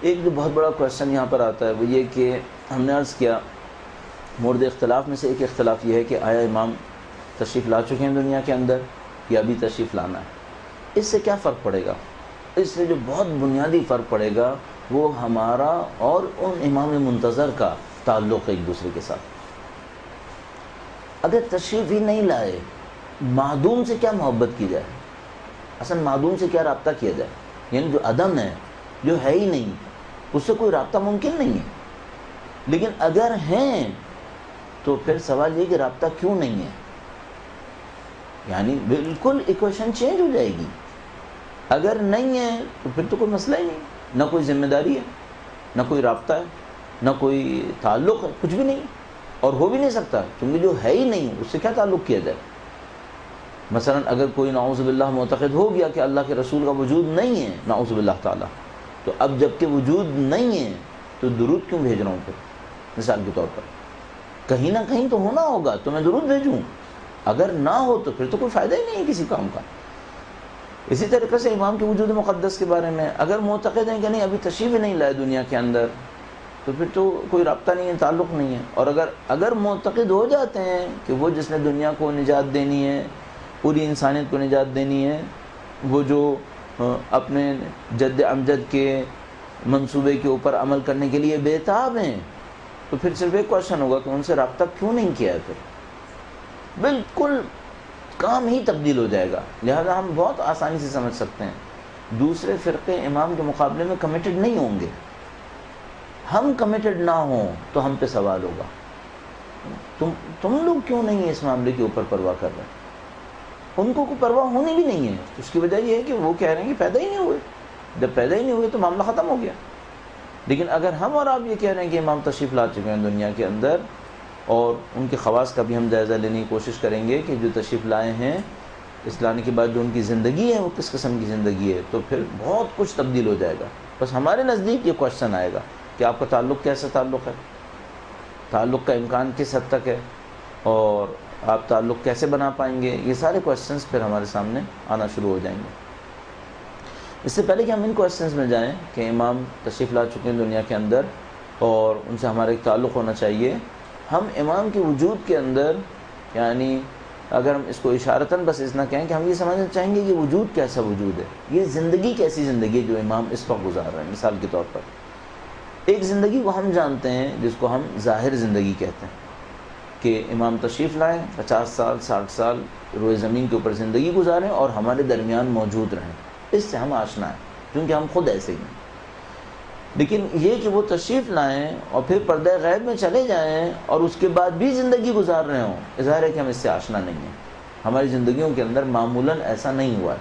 ایک جو بہت بڑا کویشچن یہاں پر آتا ہے وہ یہ کہ ہم نے عرض کیا مورد اختلاف میں سے ایک اختلاف یہ ہے کہ آیا امام تشریف لا چکے ہیں دنیا کے اندر یا ابھی تشریف لانا ہے. اس سے کیا فرق پڑے گا؟ اس سے جو بہت بنیادی فرق پڑے گا وہ ہمارا اور ان امام منتظر کا تعلق ہے ایک دوسرے کے ساتھ. اگر تشریف ہی نہیں لائے، معدوم سے کیا محبت کی جائے؟ اصل معدوم سے کیا رابطہ کیا جائے؟ یعنی جو عدم ہے، جو ہے ہی نہیں، اس سے کوئی رابطہ ممکن نہیں ہے. لیکن اگر ہیں تو پھر سوال یہ کہ رابطہ کیوں نہیں ہے؟ یعنی بالکل ایکویشن چینج ہو جائے گی. اگر نہیں ہے تو پھر تو کوئی مسئلہ ہی نہیں، نہ کوئی ذمہ داری ہے، نہ کوئی رابطہ ہے، نہ کوئی تعلق ہے، کچھ بھی نہیں، اور ہو بھی نہیں سکتا، کیونکہ جو ہے ہی نہیں اس سے کیا تعلق کیا جائے. مثلا اگر کوئی نعوذ باللہ معتقد ہو گیا کہ اللہ کے رسول کا وجود نہیں ہے، نعوذ باللہ تعالی، تو اب جب کہ وجود نہیں ہے تو درود کیوں بھیج رہا ہوں؟ پھر مثال کے طور پر کہیں نہ کہیں تو ہونا ہوگا تو میں درود بھیجوں، اگر نہ ہو تو پھر تو کوئی فائدہ ہی نہیں ہے کسی کام کا. اسی طریقے سے امام کے وجود مقدس کے بارے میں اگر معتقد ہیں کہ نہیں ابھی تشریف ہی نہیں لائے دنیا کے اندر، تو پھر تو کوئی رابطہ نہیں ہے، تعلق نہیں ہے. اور اگر معتقد ہو جاتے ہیں کہ وہ جس نے دنیا کو نجات دینی ہے، پوری انسانیت کو نجات دینی ہے، وہ جو اپنے جد امجد کے منصوبے کے اوپر عمل کرنے کے لیے بےتاب ہیں، تو پھر صرف ایک کوشچن ہوگا کہ ان سے رابطہ کیوں نہیں کیا ہے؟ پھر بالکل کام ہی تبدیل ہو جائے گا. لہذا ہم بہت آسانی سے سمجھ سکتے ہیں دوسرے فرقے امام کے مقابلے میں کمیٹڈ نہیں ہوں گے. ہم کمیٹڈ نہ ہوں تو ہم پہ سوال ہوگا تم لوگ کیوں نہیں اس معاملے کے اوپر پرواہ کر رہے ہیں؟ ان کو کوئی پرواہ ہونی بھی نہیں ہے. اس کی وجہ یہ ہے کہ وہ کہہ رہے ہیں کہ پیدا ہی نہیں ہوئے. جب پیدا ہی نہیں ہوئے تو معاملہ ختم ہو گیا. لیکن اگر ہم اور آپ یہ کہہ رہے ہیں کہ امام تشریف لا چکے ہیں دنیا کے اندر، اور ان کے خواص کا بھی ہم جائزہ لینے کی کوشش کریں گے کہ جو تشریف لائے ہیں اس لانے کے بعد جو ان کی زندگی ہے وہ کس قسم کی زندگی ہے، تو پھر بہت کچھ تبدیل ہو جائے گا. بس ہمارے نزدیک یہ کوشچن آئے گا کہ آپ کا تعلق کیسا تعلق ہے، تعلق کا امکان کس حد تک ہے، اور آپ تعلق کیسے بنا پائیں گے. یہ سارے کوشچنس پھر ہمارے سامنے آنا شروع ہو جائیں گے. اس سے پہلے کہ ہم ان کوشچنس میں جائیں کہ امام تشریف لا چکے ہیں دنیا کے اندر اور ان سے ہمارا ایک تعلق ہونا چاہیے، ہم امام کے وجود کے اندر، یعنی اگر ہم اس کو اشارتاً بس اتنا کہیں کہ ہم یہ سمجھنا چاہیں گے یہ وجود کیسا وجود ہے، یہ زندگی کیسی زندگی ہے جو امام اس وقت گزار رہے ہیں. مثال کے طور پر ایک زندگی کو ہم جانتے ہیں جس کو ہم ظاہر زندگی کہتے ہیں کہ امام تشریف لائیں، 50 سال 60 سال روئے زمین کے اوپر زندگی گزاریں اور ہمارے درمیان موجود رہیں. اس سے ہم آشنا ہیں کیونکہ ہم خود ایسے ہی ہیں. لیکن یہ کہ وہ تشریف لائیں اور پھر پردہ غیب میں چلے جائیں اور اس کے بعد بھی زندگی گزار رہے ہوں، ظاہر ہے کہ ہم اس سے آشنا نہیں ہیں. ہماری زندگیوں کے اندر معمولاً ایسا نہیں ہوا ہے.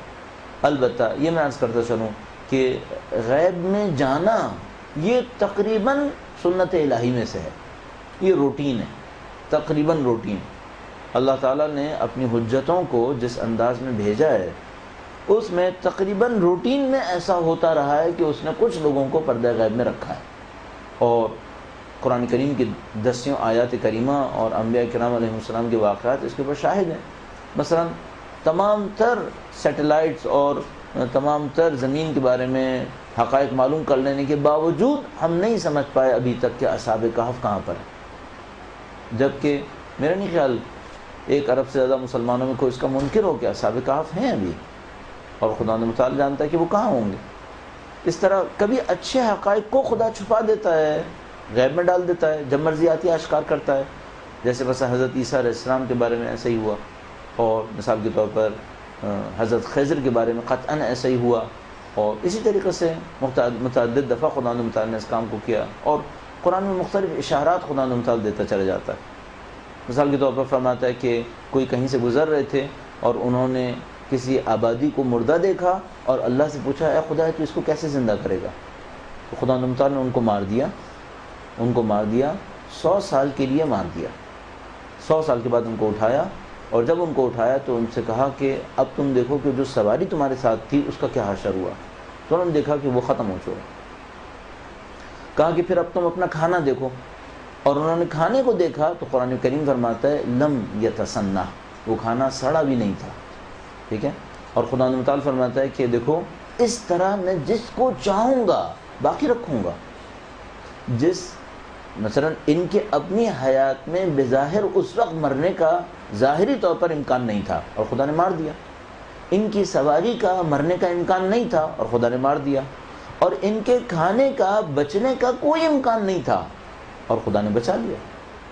البتہ یہ میں عرض کرتا چلوں کہ غیب میں جانا یہ تقریباً سنت الہی میں سے ہے، یہ روٹین ہے، تقریباً روٹین. اللہ تعالیٰ نے اپنی حجتوں کو جس انداز میں بھیجا ہے اس میں تقریباً روٹین میں ایسا ہوتا رہا ہے کہ اس نے کچھ لوگوں کو پردہ غیب میں رکھا ہے. اور قرآن کریم کی دسیوں آیات کریمہ اور انبیاء کرام علیہ السلام کے واقعات اس کے اوپر شاہد ہیں. مثلا تمام تر سیٹلائٹس اور تمام تر زمین کے بارے میں حقائق معلوم کر لینے کے باوجود ہم نہیں سمجھ پائے ابھی تک کہ اصحاب کہف کہاں پر ہے، جبکہ میرا نہیں خیال 1 ارب سے زیادہ مسلمانوں میں کوئی اس کا منکر ہو کہ اصحاب کہف ہیں ابھی، اور خدا متعال جانتا ہے کہ وہ کہاں ہوں گے۔ اس طرح کبھی اچھے حقائق کو خدا چھپا دیتا ہے، غیب میں ڈال دیتا ہے، جب مرضی آتی ہے اشکار کرتا ہے، جیسے مثلا حضرت عیسیٰ علیہ السلام کے بارے میں ایسا ہی ہوا، اور مثال کے طور پر حضرت خضر کے بارے میں قطعاً ایسا ہی ہوا، اور اسی طریقے سے متعدد دفعہ خدا متعال نے اس کام کو کیا، اور قرآن میں مختلف اشارات خدا متعال دیتا چلا جاتا ہے۔ مثال کے طور پر فرماتا ہے کہ کوئی کہیں سے گزر رہے تھے اور انہوں نے کسی آبادی کو مردہ دیکھا اور اللہ سے پوچھا اے خدا تو اس کو کیسے زندہ کرے گا، تو خدا متعال نے ان کو مار دیا 100 سال کے لیے مار دیا۔ 100 سال کے بعد ان کو اٹھایا، اور جب ان کو اٹھایا تو ان سے کہا کہ اب تم دیکھو کہ جو سواری تمہارے ساتھ تھی اس کا کیا حشر ہوا، تو انہوں نے دیکھا کہ وہ ختم ہو چکا۔ کہا کہ پھر اب تم اپنا کھانا دیکھو، اور انہوں نے کھانے کو دیکھا تو قرآن کریم فرماتا ہے لم یتسنہ، وہ کھانا سڑا بھی نہیں تھا، ٹھیک ہے۔ اور خدا متعال فرماتا ہے کہ دیکھو اس طرح میں جس کو چاہوں گا باقی رکھوں گا، مثلا ان کے اپنی حیات میں بظاہر اس وقت مرنے کا ظاہری طور پر امکان نہیں تھا اور خدا نے مار دیا، ان کی سواری کا مرنے کا امکان نہیں تھا اور خدا نے مار دیا، اور ان کے کھانے کا بچنے کا کوئی امکان نہیں تھا اور خدا نے بچا لیا،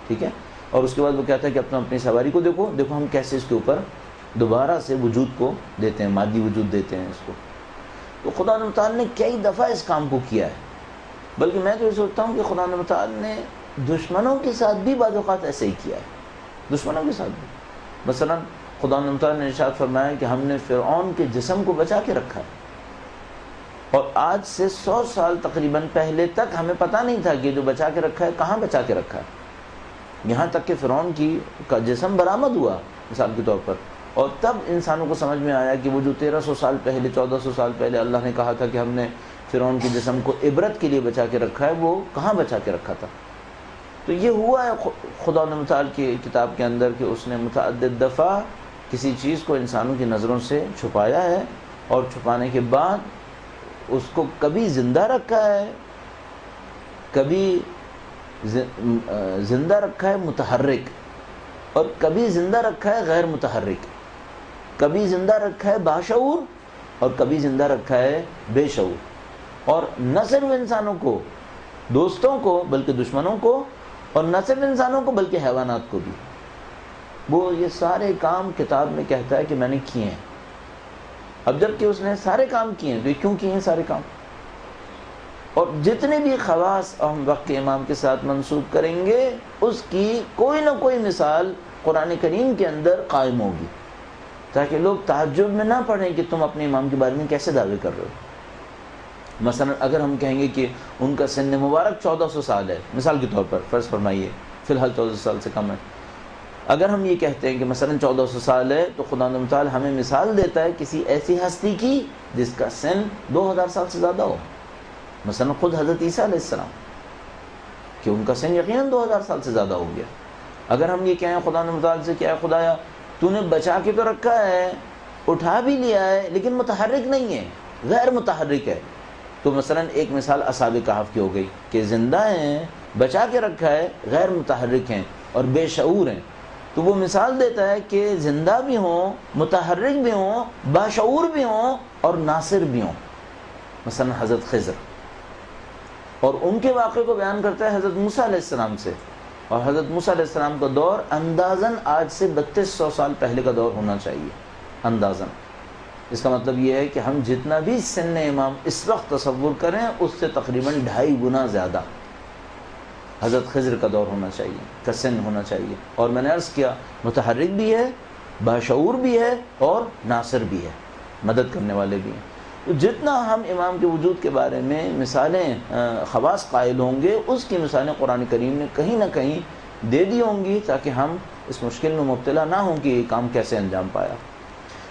ٹھیک ہے۔ اور اس کے بعد وہ کہتا ہے کہ تم اپنی سواری کو دیکھو ہم کیسے اس کے اوپر دوبارہ سے وجود کو دیتے ہیں، مادی وجود دیتے ہیں اس کو۔ تو خدا متعال نے کئی دفعہ اس کام کو کیا ہے، بلکہ میں تو یہ سوچتا ہوں کہ خدا متعال نے دشمنوں کے ساتھ بھی بعض اوقات ایسے ہی کیا ہے، دشمنوں کے ساتھ بھی۔ مثلا خدا متعال نے ارشاد فرمایا کہ ہم نے فرعون کے جسم کو بچا کے رکھا ہے، اور آج سے 100 سال تقریباً پہلے تک ہمیں پتہ نہیں تھا کہ جو بچا کے رکھا ہے کہاں بچا کے رکھا ہے، یہاں تک کہ فرعون کا جسم برآمد ہوا مثال کے طور پر، اور تب انسانوں کو سمجھ میں آیا کہ وہ جو 1300 سال پہلے 1400 سال پہلے اللہ نے کہا تھا کہ ہم نے فرعون کے جسم کو عبرت کے لیے بچا کے رکھا ہے، وہ کہاں بچا کے رکھا تھا۔ تو یہ ہوا ہے خدا متعال کی کتاب کے اندر کہ اس نے متعدد دفعہ کسی چیز کو انسانوں کی نظروں سے چھپایا ہے، اور چھپانے کے بعد اس کو کبھی زندہ رکھا ہے، کبھی زندہ رکھا ہے متحرک، اور کبھی زندہ رکھا ہے غیر متحرک، کبھی زندہ رکھا ہے باشعور اور کبھی زندہ رکھا ہے بے شعور، اور نہ صرف انسانوں کو دوستوں کو بلکہ دشمنوں کو، اور نہ صرف انسانوں کو بلکہ حیوانات کو بھی۔ وہ یہ سارے کام کتاب میں کہتا ہے کہ میں نے کیے ہیں۔ اب جب کہ اس نے سارے کام کیے ہیں تو یہ کیوں کیے ہیں سارے کام؟ اور جتنے بھی خواص ہم وقت کے امام کے ساتھ منسوب کریں گے اس کی کوئی نہ کوئی مثال قرآن کریم کے اندر قائم ہوگی، تاکہ لوگ تعجب میں نہ پڑھیں کہ تم اپنے امام کے بارے میں کیسے دعوے کر رہے ہو۔ مثلا اگر ہم کہیں گے کہ ان کا سن مبارک 1400 سال ہے، مثال کے طور پر فرض فرمائیے فی الحال 1400 سال سے کم ہے، اگر ہم یہ کہتے ہیں کہ مثلا 1400 سال ہے تو خدا متعال ہمیں مثال دیتا ہے کسی ایسی ہستی کی جس کا سن 2000 سال سے زیادہ ہو، مثلا خود حضرت عیسیٰ علیہ السلام کہ ان کا سن یقیناً 2000 سال سے زیادہ ہو گیا۔ اگر ہم یہ کہیں خدا متعال سے کہ اے خدایا تو نے بچا کے تو رکھا ہے، اٹھا بھی لیا ہے، لیکن متحرک نہیں ہے، غیر متحرک ہے، تو مثلا ایک مثال اصحاب کہف کی ہو گئی کہ زندہ ہیں، بچا کے رکھا ہے، غیر متحرک ہیں اور بے شعور ہیں۔ تو وہ مثال دیتا ہے کہ زندہ بھی ہوں، متحرک بھی ہوں، باشعور بھی ہوں اور ناصر بھی ہوں، مثلا حضرت خضر، اور ان کے واقعے کو بیان کرتا ہے حضرت موسیٰ علیہ السلام سے، اور حضرت موسیٰ علیہ السلام کا دور اندازاً آج سے 3200 سال پہلے کا دور ہونا چاہیے اندازاً۔ اس کا مطلب یہ ہے کہ ہم جتنا بھی سن امام اس وقت تصور کریں اس سے تقریباً 2.5 گنا زیادہ حضرت خضر کا دور ہونا چاہیے، کا سن ہونا چاہیے، اور میں نے عرض کیا متحرک بھی ہے، باشعور بھی ہے اور ناصر بھی ہے، مدد کرنے والے بھی ہیں۔ تو جتنا ہم امام کے وجود کے بارے میں مثالیں خواص قائل ہوں گے اس کی مثالیں قرآن کریم نے کہیں نہ کہیں دے دی ہوں گی، تاکہ ہم اس مشکل میں مبتلا نہ ہوں کہ یہ کام کیسے انجام پایا۔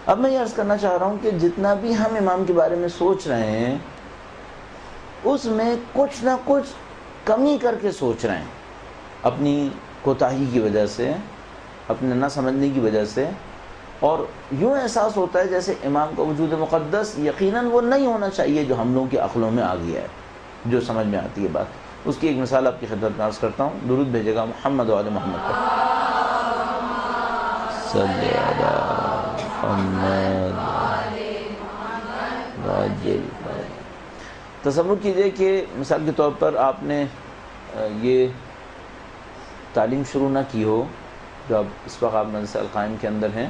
اب میں یہ عرض کرنا چاہ رہا ہوں کہ جتنا بھی ہم امام کے بارے میں سوچ رہے ہیں اس میں کچھ نہ کچھ کمی کر کے سوچ رہے ہیں، اپنی کوتاہی کی وجہ سے، اپنے نہ سمجھنے کی وجہ سے، اور یوں احساس ہوتا ہے جیسے امام کا وجود مقدس یقیناً وہ نہیں ہونا چاہیے جو ہم لوگوں کے عقلوں میں آ گیا ہے، جو سمجھ میں آتی ہے بات۔ اس کی ایک مثال آپ کی خدمت میں عرض کرتا ہوں، درود بھیجے گا محمد و آل محمد پر، صلی علی محمد راجل۔ تصور کیجئے کہ مثال کے طور پر آپ نے یہ تعلیم شروع نہ کی ہو، جو اب اس وقت آپ مدرسہ القائم کے اندر ہیں،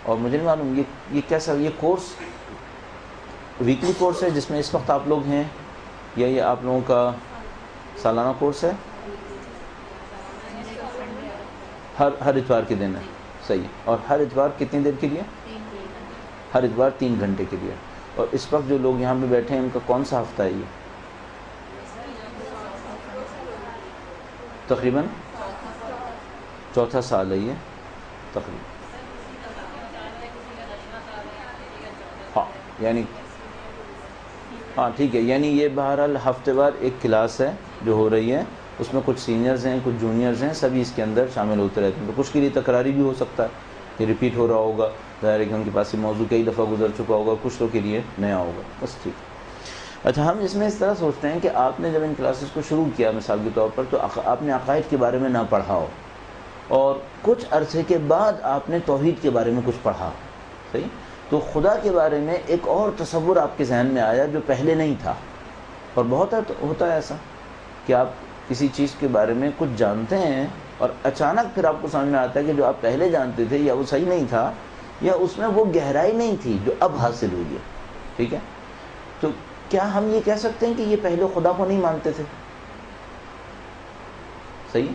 اور مجھے نہیں معلوم یہ کیسا، یہ کورس ویکلی کورس ہے جس میں اس وقت آپ لوگ ہیں، یا یہ آپ لوگوں کا سالانہ کورس ہے؟ ہر اتوار کے دن ہے، صحیح۔ اور ہر اتوار کتنی دیر کے لیے؟ ہر اتوار 3 گھنٹے کے لیے۔ اور اس وقت جو لوگ یہاں پہ بیٹھے ہیں ان کا کون سا ہفتہ ہے یہ؟ تقریباً چوتھا سال ہے یہ تقریباً، ہاں یعنی ہاں ٹھیک ہے، یعنی یہ بہرحال ہفتے وار ایک کلاس ہے جو ہو رہی ہے، اس میں کچھ سینئرز ہیں کچھ جونیئرز ہیں، سبھی اس کے اندر شامل ہوتے رہتے ہیں۔ تو کچھ کے لیے تکراری بھی ہو سکتا ہے کہ ریپیٹ ہو رہا ہوگا، ظاہر ہے کہ ان کے پاس یہ موضوع کئی دفعہ گزر چکا ہوگا، کچھ لوگ کے لیے نیا ہوگا، بس ٹھیک ہے۔ اچھا، ہم اس میں اس طرح سوچتے ہیں کہ آپ نے جب ان کلاسز کو شروع کیا مثال کے طور پر، تو آپ نے عقائد کے بارے میں نہ پڑھا ہو، اور کچھ عرصے کے بعد آپ نے توحید کے بارے میں کچھ پڑھا، صحیح؟ تو خدا کے بارے میں ایک اور تصور آپ کے ذہن میں آیا جو پہلے نہیں تھا۔ اور بہت ہوتا ہے ایسا کہ آپ کسی چیز کے بارے میں کچھ جانتے ہیں اور اچانک پھر آپ کو سمجھ میں آتا ہے کہ جو آپ پہلے جانتے تھے یا وہ صحیح نہیں تھا، یا اس میں وہ گہرائی نہیں تھی جو اب حاصل ہوئی ہے، ٹھیک ہے؟ تو کیا ہم یہ کہہ سکتے ہیں کہ یہ پہلے خدا کو نہیں مانتے تھے؟ صحیح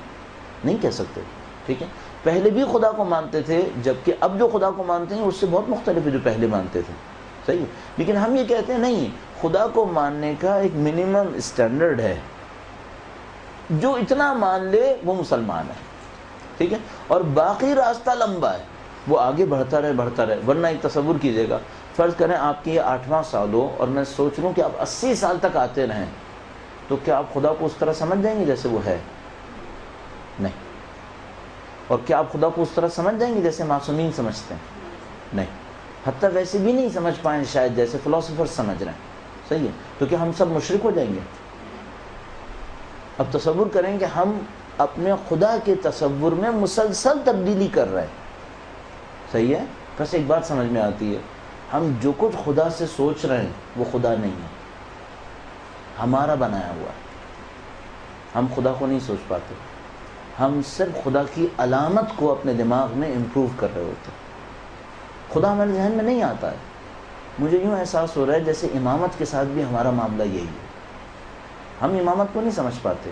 نہیں کہہ سکتے، ٹھیک ہے؟ پہلے بھی خدا کو مانتے تھے، جبکہ اب جو خدا کو مانتے ہیں اس سے بہت مختلف ہے جو پہلے مانتے تھے، صحیح ہے؟ لیکن ہم یہ کہتے ہیں نہیں، خدا کو ماننے کا ایک منیمم اسٹینڈرڈ ہے، جو اتنا مان لے وہ مسلمان ہے، ٹھیک ہے؟ اور باقی راستہ لمبا ہے، وہ آگے بڑھتا رہے۔ ورنہ ایک تصور کیجئے گا، فرض کریں آپ کی یہ 8واں سال ہو اور میں سوچ لوں کہ آپ 80 سال تک آتے رہیں، تو کیا آپ خدا کو اس طرح سمجھ جائیں گے جیسے وہ ہے؟ نہیں۔ اور کیا آپ خدا کو اس طرح سمجھ جائیں گے جیسے معصومین سمجھتے ہیں؟ نہیں، حتیٰ ویسے بھی نہیں سمجھ پائیں شاید جیسے فلاسفرز سمجھ رہے ہیں، صحیح ہے؟ تو کیا ہم سب مشرک ہو جائیں گے؟ اب تصور کریں کہ ہم اپنے خدا کے تصور میں مسلسل تبدیلی کر رہے ہیں، صحیح ہے؟ بس ایک بات سمجھ میں آتی ہے، ہم جو کچھ خدا سے سوچ رہے ہیں وہ خدا نہیں ہے، ہمارا بنایا ہوا ہے۔ ہم خدا کو نہیں سوچ پاتے، ہم صرف خدا کی علامت کو اپنے دماغ میں امپروو کر رہے ہوتے ہیں۔ خدا ہمارے ذہن میں نہیں آتا ہے۔ مجھے یوں احساس ہو رہا ہے جیسے امامت کے ساتھ بھی ہمارا معاملہ یہی ہے، ہم امامت کو نہیں سمجھ پاتے،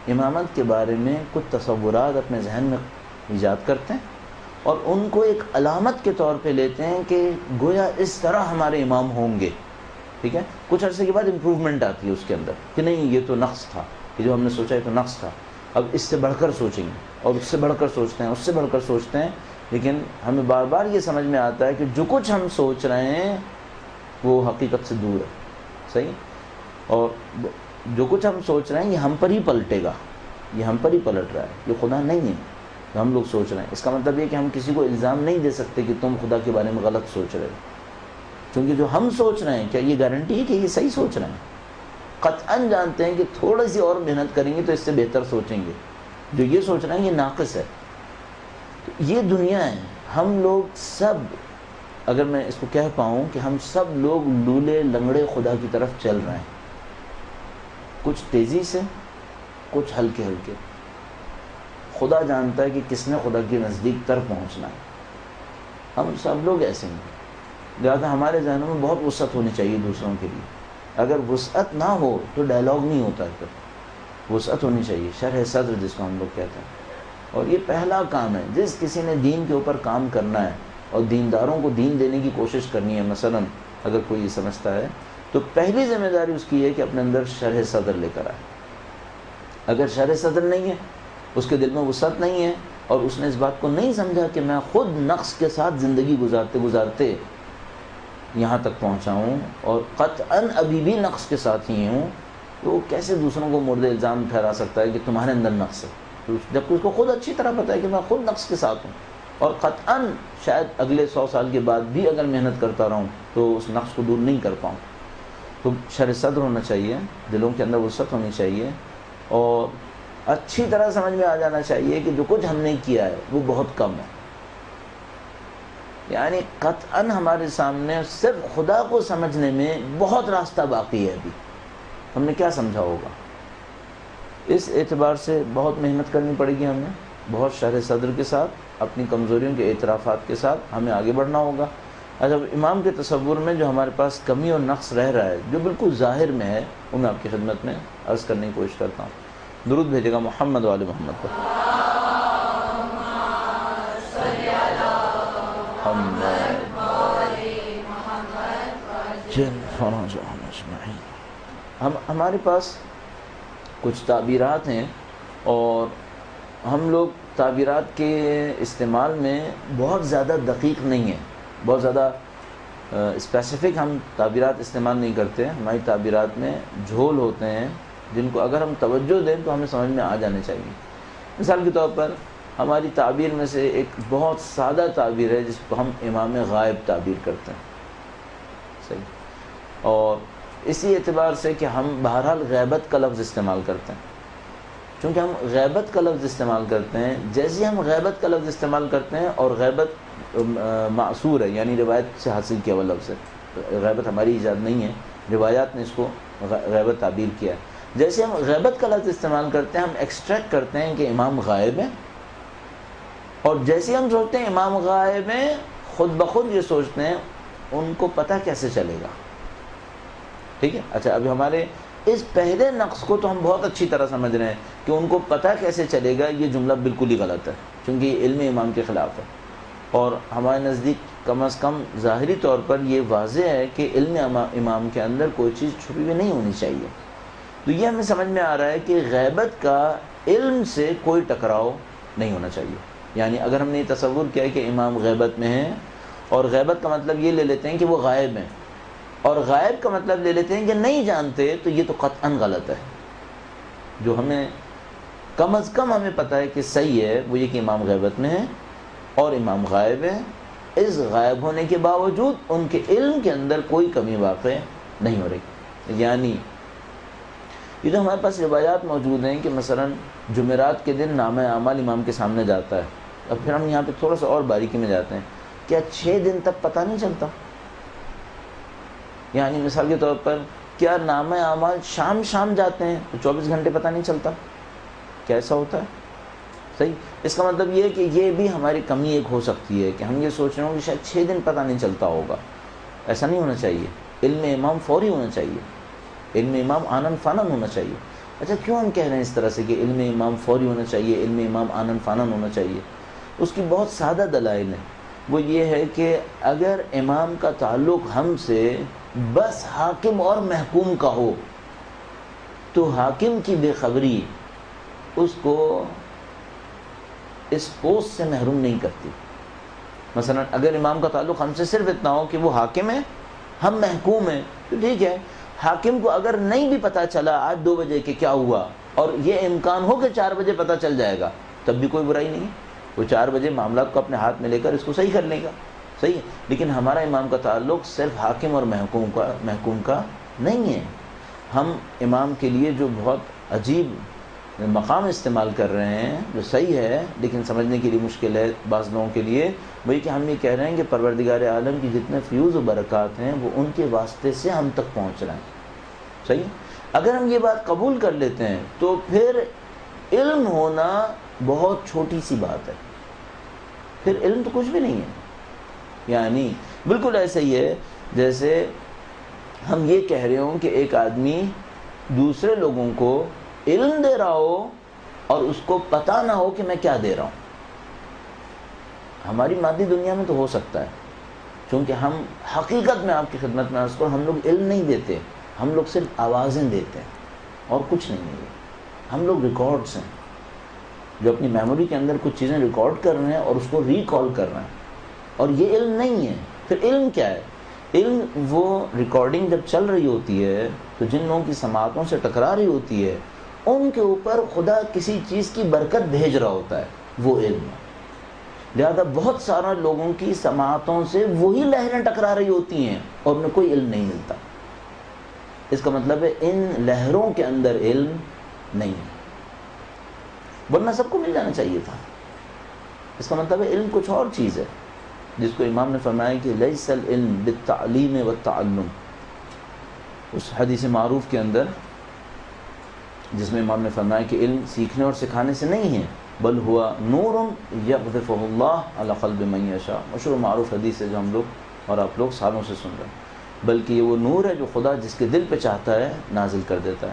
امامت کے بارے میں کچھ تصورات اپنے ذہن میں ایجاد کرتے ہیں اور ان کو ایک علامت کے طور پہ لیتے ہیں کہ گویا اس طرح ہمارے امام ہوں گے، ٹھیک ہے؟ کچھ عرصے کے بعد امپروومنٹ آتی ہے اس کے اندر کہ نہیں، یہ تو نقص تھا، یہ جو ہم نے سوچا ہے تو نقص تھا، اب اس سے بڑھ کر سوچیں گے، اور اس سے بڑھ کر سوچتے ہیں، اس سے بڑھ کر سوچتے ہیں، لیکن ہمیں بار بار یہ سمجھ میں آتا ہے کہ جو کچھ ہم سوچ رہے ہیں وہ حقیقت سے دور ہے، صحیح؟ اور جو کچھ ہم سوچ رہے ہیں یہ ہم پر ہی پلٹے گا، یہ ہم پر ہی پلٹ رہا ہے، یہ خدا نہیں ہے جو ہم لوگ سوچ رہے ہیں۔ اس کا مطلب یہ کہ ہم کسی کو الزام نہیں دے سکتے کہ تم خدا کے بارے میں غلط سوچ رہے ہو، کیونکہ جو ہم سوچ رہے ہیں کیا یہ گارنٹی ہے کہ یہ صحیح سوچ رہے ہیں؟ قطعاً جانتے ہیں کہ تھوڑی سی اور محنت کریں گے تو اس سے بہتر سوچیں گے، جو یہ سوچ رہے ہیں یہ ناقص ہے۔ تو یہ دنیا ہے، ہم لوگ سب، اگر میں اس کو کہہ پاؤں کہ ہم سب لوگ لولے لنگڑے خدا کی طرف چل رہے ہیں، کچھ تیزی سے، کچھ ہلکے ہلکے۔ خدا جانتا ہے کہ کس نے خدا کے نزدیک تر پہنچنا ہے، ہم سب لوگ ایسے ہیں۔ لہٰذا ہمارے ذہنوں میں بہت وسعت ہونی چاہیے دوسروں کے لیے، اگر وسعت نہ ہو تو ڈائلاگ نہیں ہوتا ہے، پھر وسعت ہونی چاہیے، شرح صدر جس کو ہم لوگ کہتے ہیں۔ اور یہ پہلا کام ہے، جس کسی نے دین کے اوپر کام کرنا ہے اور دینداروں کو دین دینے کی کوشش کرنی ہے، مثلا اگر کوئی یہ سمجھتا ہے تو پہلی ذمہ داری اس کی ہے کہ اپنے اندر شرح صدر لے کر آئے۔ اگر شرح صدر نہیں ہے، اس کے دل میں وسعت نہیں ہے، اور اس نے اس بات کو نہیں سمجھا کہ میں خود نقص کے ساتھ زندگی گزارتے گزارتے یہاں تک پہنچا ہوں اور قطعاً ابھی بھی نقص کے ساتھ ہی ہوں، تو وہ کیسے دوسروں کو مورد الزام ٹھہرا سکتا ہے کہ تمہارے اندر نقص ہے، جبکہ اس کو خود اچھی طرح پتہ ہے کہ میں خود نقص کے ساتھ ہوں۔ اور قطعاً شاید اگلے 100 سال کے بعد بھی اگر محنت کرتا رہوں تو اس نقص کو دور نہیں کر پاؤں. تو شرح صدر ہونا چاہیے، دلوں کے اندر وسعت ہونی چاہیے، اور اچھی طرح سمجھ میں آ جانا چاہیے کہ جو کچھ ہم نے کیا ہے وہ بہت کم ہے. یعنی قطعاً ہمارے سامنے صرف خدا کو سمجھنے میں بہت راستہ باقی ہے. ابھی ہم نے کیا سمجھا ہوگا. اس اعتبار سے بہت محنت کرنی پڑے گی ہمیں، بہت شرح صدر کے ساتھ، اپنی کمزوریوں کے اعترافات کے ساتھ ہمیں آگے بڑھنا ہوگا. اچھا، امام کے تصور میں جو ہمارے پاس کمی اور نقص رہ رہا ہے، جو بالکل ظاہر میں ہے، وہ میں آپ کی خدمت میں عرض کرنے کی کوشش کرتا ہوں. درود بھیجے گا محمد و آل محمد پر. ہمارے پاس کچھ تعبیرات ہیں، اور ہم لوگ تعبیرات کے استعمال میں بہت زیادہ دقیق نہیں ہیں، بہت زیادہ اسپیسیفک ہم تعبیرات استعمال نہیں کرتے. ہماری تعبیرات میں جھول ہوتے ہیں جن کو اگر ہم توجہ دیں تو ہمیں سمجھ میں آ جانے چاہیے. مثال کے طور پر ہماری تعبیر میں سے ایک بہت سادہ تعبیر ہے جس کو ہم امام غائب تعبیر کرتے ہیں. صحیح. اور اسی اعتبار سے کہ ہم بہرحال غیبت کا لفظ استعمال کرتے ہیں. چونکہ ہم غیبت کا لفظ استعمال کرتے ہیں، جیسے ہم غیبت کا لفظ استعمال کرتے ہیں، اور غیبت معصور ہے، یعنی روایت سے حاصل کیا ہوا لفظ ہے. غیبت ہماری ایجاد نہیں ہے، روایات نے اس کو غیبت تعبیر کیا ہے. جیسے ہم غیبت کا لفظ استعمال کرتے ہیں، ہم ایکسٹریکٹ کرتے ہیں کہ امام غائب ہیں، اور جیسے ہم سوچتے ہیں امام غائب ہیں، خود بخود یہ سوچتے ہیں ان کو پتہ کیسے چلے گا. ٹھیک ہے. اچھا، اب ہمارے اس پہلے نقص کو تو ہم بہت اچھی طرح سمجھ رہے ہیں کہ ان کو پتہ کیسے چلے گا. یہ جملہ بالکل ہی غلط ہے، چونکہ یہ علم امام کے خلاف ہے، اور ہمارے نزدیک کم از کم ظاہری طور پر یہ واضح ہے کہ علم امام کے اندر کوئی چیز چھپی ہوئی نہیں ہونی چاہیے. تو یہ ہمیں سمجھ میں آ رہا ہے کہ غیبت کا علم سے کوئی ٹکراؤ نہیں ہونا چاہیے. یعنی اگر ہم نے یہ تصور کیا ہے کہ امام غیبت میں ہیں، اور غیبت کا مطلب یہ لے لیتے ہیں کہ وہ غائب ہیں، اور غائب کا مطلب لے لیتے ہیں کہ نہیں جانتے، تو یہ تو قطعاً غلط ہے. جو ہمیں کم از کم ہمیں پتہ ہے کہ صحیح ہے وہ یہ کہ امام غیبت میں ہیں اور امام غائب ہیں. اس غائب ہونے کے باوجود ان کے علم کے اندر کوئی کمی واقع نہیں ہو رہی. یعنی یہ جو ہمارے پاس روایات موجود ہیں کہ مثلا جمعرات کے دن نامہ اعمال امام کے سامنے جاتا ہے. اب پھر ہم یہاں پہ تھوڑا سا اور باریکی میں جاتے ہیں. کیا 6 دن تک پتہ نہیں چلتا؟ یعنی مثال کے طور پر کیا نامہ اعمال شام جاتے ہیں تو 24 گھنٹے پتہ نہیں چلتا؟ کیا ایسا ہوتا ہے؟ صحیح. اس کا مطلب یہ ہے کہ یہ بھی ہماری کمی ایک ہو سکتی ہے کہ ہم یہ سوچ رہے ہوں کہ شاید 6 دن پتہ نہیں چلتا ہوگا. ایسا نہیں ہونا چاہیے. علم امام فوری ہونا چاہیے، علم امام آنن فانن ہونا چاہیے. اچھا، کیوں ہم کہہ رہے ہیں اس طرح سے کہ علم امام فوری ہونا چاہیے، علم امام آنن فانن ہونا چاہیے؟ اس کی بہت سادہ دلائل ہیں. وہ یہ ہے کہ اگر امام کا تعلق ہم سے بس حاکم اور محکوم کا ہو تو حاکم کی بے خبری اس کو اس پوسٹ سے محروم نہیں کرتی. مثلا اگر امام کا تعلق ہم سے صرف اتنا ہو کہ وہ حاکم ہے، ہم محکوم ہیں، تو ٹھیک ہے. حاکم کو اگر نہیں بھی پتہ چلا آج 2 بجے کہ کیا ہوا، اور یہ امکان ہو کہ 4 بجے پتہ چل جائے گا، تب بھی کوئی برائی نہیں. وہ 4 بجے معاملات کو اپنے ہاتھ میں لے کر اس کو صحیح کر لے گا. صحیح ہے. لیکن ہمارا امام کا تعلق صرف حاکم اور محکوم کا نہیں ہے. ہم امام کے لیے جو بہت عجیب مقام استعمال کر رہے ہیں، جو صحیح ہے لیکن سمجھنے کے لیے مشکل ہے بعض لوگوں کے لیے، وہی کہ ہم یہ کہہ رہے ہیں کہ پروردگار عالم کی جتنے فیوز و برکات ہیں وہ ان کے واسطے سے ہم تک پہنچ رہے ہیں. صحیح. اگر ہم یہ بات قبول کر لیتے ہیں تو پھر علم ہونا بہت چھوٹی سی بات ہے، پھر علم تو کچھ بھی نہیں ہے. یعنی بالکل ایسا ہی ہے جیسے ہم یہ کہہ رہے ہوں کہ ایک آدمی دوسرے لوگوں کو علم دے رہا ہو اور اس کو پتہ نہ ہو کہ میں کیا دے رہا ہوں. ہماری مادی دنیا میں تو ہو سکتا ہے، چونکہ ہم حقیقت میں آپ کی خدمت میں اس کو ہم لوگ علم نہیں دیتے، ہم لوگ صرف آوازیں دیتے ہیں اور کچھ نہیں ہے. ہم لوگ ریکارڈز ہیں جو اپنی میموری کے اندر کچھ چیزیں ریکارڈ کر رہے ہیں اور اس کو ریکال کر رہے ہیں، اور یہ علم نہیں ہے. پھر علم کیا ہے؟ علم وہ ریکارڈنگ جب چل رہی ہوتی ہے تو جن لوگوں کی سماعتوں سے ٹکرا رہی ہوتی ہے ان کے اوپر خدا کسی چیز کی برکت بھیج رہا ہوتا ہے، وہ علم ہے. لہذا بہت سارا لوگوں کی سماعتوں سے وہی لہریں ٹکرا رہی ہوتی ہیں اور انہیں کوئی علم نہیں ملتا. اس کا مطلب ہے ان لہروں کے اندر علم نہیں ہے، ورنہ سب کو مل جانا چاہیے تھا. اس کا مطلب ہے علم کچھ اور چیز ہے، جس کو امام نے فرمایا کہ لیس العلم بالتعلیم والتعلم. اس حدیث معروف کے اندر جس میں امام نے فرمایا کہ علم سیکھنے اور سکھانے سے نہیں ہے، بل ہوا نور یقذفہ اللہ علی قلب من یشاء. مشہور معروف حدیث ہے جو ہم لوگ اور آپ لوگ سالوں سے سن رہے ہیں، بلکہ یہ وہ نور ہے جو خدا جس کے دل پہ چاہتا ہے نازل کر دیتا ہے.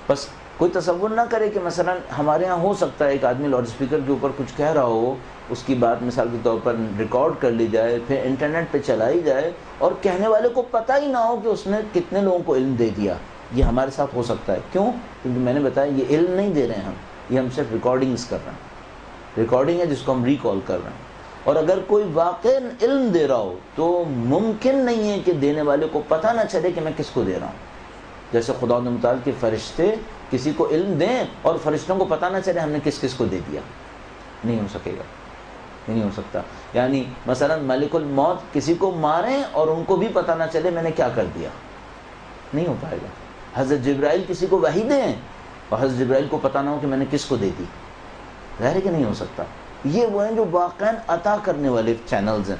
بس کوئی تصور نہ کرے کہ مثلا ہمارے ہاں ہو سکتا ہے ایک آدمی لاؤڈ اسپیکر کے اوپر کچھ کہہ رہا ہو، اس کی بات مثال کے طور پر ریکارڈ کر لی جائے، پھر انٹرنیٹ پہ چلائی جائے اور کہنے والے کو پتہ ہی نہ ہو کہ اس نے کتنے لوگوں کو علم دے دیا. یہ ہمارے ساتھ ہو سکتا ہے. کیوں؟ کیونکہ میں نے بتایا یہ علم نہیں دے رہے ہیں یہ ہم صرف ریکارڈنگز کر رہے ہیں. ریکارڈنگ ہے جس کو ہم ریکال کر رہے ہیں. اور اگر کوئی واقع علم دے رہا ہو تو ممکن نہیں ہے کہ دینے والے کو پتہ نہ چلے کہ میں کس کو دے رہا ہوں. جیسے خدا متعال کے فرشتے کسی کو علم دیں اور فرشتوں کو پتہ نہ چلے ہم نے کس کس کو دے دیا، نہیں ہو سکے گا، نہیں ہو سکتا. یعنی مثلا ملک الموت کسی کو ماریں اور ان کو بھی پتہ نہ چلے میں نے کیا کر دیا، نہیں ہو پائے گا. حضرت جبرائیل کسی کو وحی دیں اور حضرت جبرائیل کو پتہ نہ ہو کہ میں نے کس کو دے دی، ظاہر ہے کہ نہیں ہو سکتا. یہ وہ ہیں جو واقعاً عطا کرنے والے چینلز ہیں.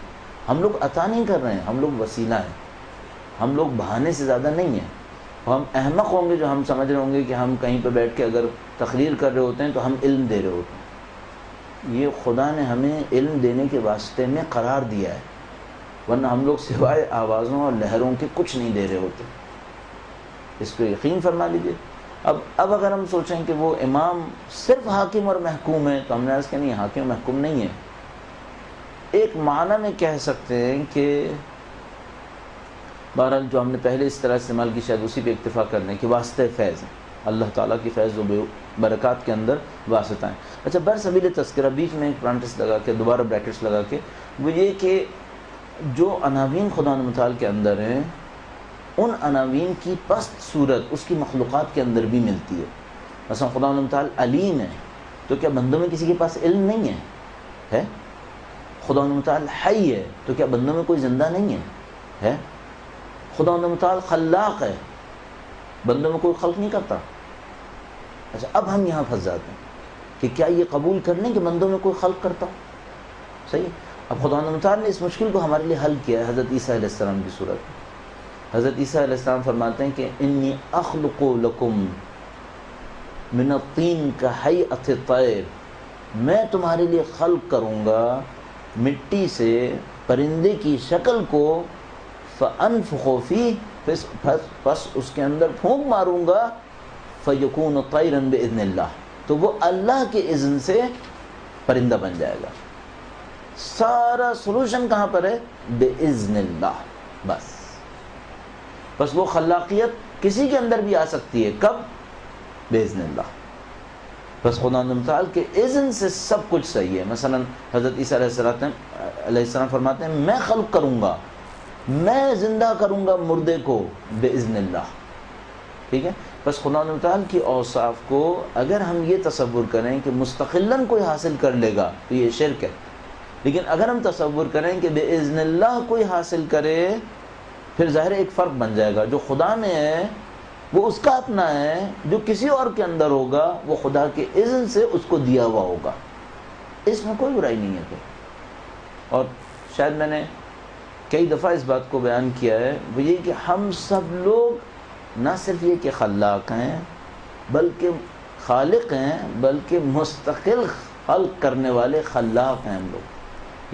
ہم لوگ عطا نہیں کر رہے ہیں، ہم لوگ وسیلہ ہیں. ہم لوگ بہانے سے زیادہ نہیں ہیں. ہم احمق ہوں گے جو ہم سمجھ رہے ہوں گے کہ ہم کہیں پہ بیٹھ کے اگر تقریر کر رہے ہوتے ہیں تو ہم علم دے رہے ہوتے ہیں. یہ خدا نے ہمیں علم دینے کے واسطے میں قرار دیا ہے، ورنہ ہم لوگ سوائے آوازوں اور لہروں کے کچھ نہیں دے رہے ہوتے. اس کو یقین فرما لیجئے. اب اگر ہم سوچیں کہ وہ امام صرف حاکم اور محکوم ہے تو ہم نے عرض کہ نہیں، حاکم اور محکوم نہیں ہے. ایک معنی میں کہہ سکتے ہیں کہ بہرحال جو ہم نے پہلے اس طرح استعمال کی شاید اسی پہ اکتفا کر لیں کہ واسطہ فیض ہے، اللہ تعالیٰ کی فیض و برکات کے اندر واسطہ ہیں. اچھا، برسبیل تذکرہ بیچ میں ایک پرانٹس لگا کے دوبارہ بریکٹس لگا کے وہ یہ کہ جو عناوین خدا متعال کے اندر ہیں ان عناوین کی پست صورت اس کی مخلوقات کے اندر بھی ملتی ہے. مثلا خدا متعال علیم ہے تو کیا بندوں میں کسی کے پاس علم نہیں ہے؟ خدا متعال حی ہے تو کیا بندوں میں کوئی زندہ نہیں ہے؟ خدا متعال خلاق ہے، بندوں میں کوئی خلق نہیں کرتا. اچھا، اب ہم یہاں پھنس جاتے ہیں کہ کیا یہ قبول کر لیں کہ بندوں میں کوئی خلق کرتا؟ صحیح. اب خدا متعال نے اس مشکل کو ہمارے لیے حل کیا ہے حضرت عیسیٰ علیہ السلام کی صورت میں. حضرت عیسیٰ علیہ السلام فرماتے ہیں کہ انی اخلق لکم من الطین کہیئۃ الطیر، میں تمہارے لیے خلق کروں گا مٹی سے پرندے کی شکل کو، فانفخ فیہ، پس اس کے اندر پھونک ماروں گا، فیکون طیرا باذن اللہ، تو وہ اللہ کے اذن سے پرندہ بن جائے گا. سارا سولوشن کہاں پر ہے؟ باذن اللہ. بس وہ خلاقیت کسی کے اندر بھی آ سکتی ہے. کب؟ باذن اللہ. بس خدا متعال کے اذن سے سب کچھ صحیح ہے. مثلا حضرت عیسیٰ علیہ السلام فرماتے ہیں میں خلق کروں گا، میں زندہ کروں گا مردے کو باذن اللہ. ٹھیک ہے. بس خدا متعال کی اوصاف کو اگر ہم یہ تصور کریں کہ مستقلاً کوئی حاصل کر لے گا تو یہ شرک ہے. لیکن اگر ہم تصور کریں کہ باذن اللہ کوئی حاصل کرے پھر ظاہر ایک فرق بن جائے گا. جو خدا میں ہے وہ اس کا اپنا ہے، جو کسی اور کے اندر ہوگا وہ خدا کے اذن سے اس کو دیا ہوا ہوگا. اس میں کوئی برائی نہیں ہے. تو اور شاید میں نے کئی دفعہ اس بات کو بیان کیا ہے، وہ یہ کہ ہم سب لوگ نہ صرف یہ کہ خلاق ہیں بلکہ خالق ہیں، بلکہ مستقل خلق کرنے والے خلاق ہیں ہم لوگ.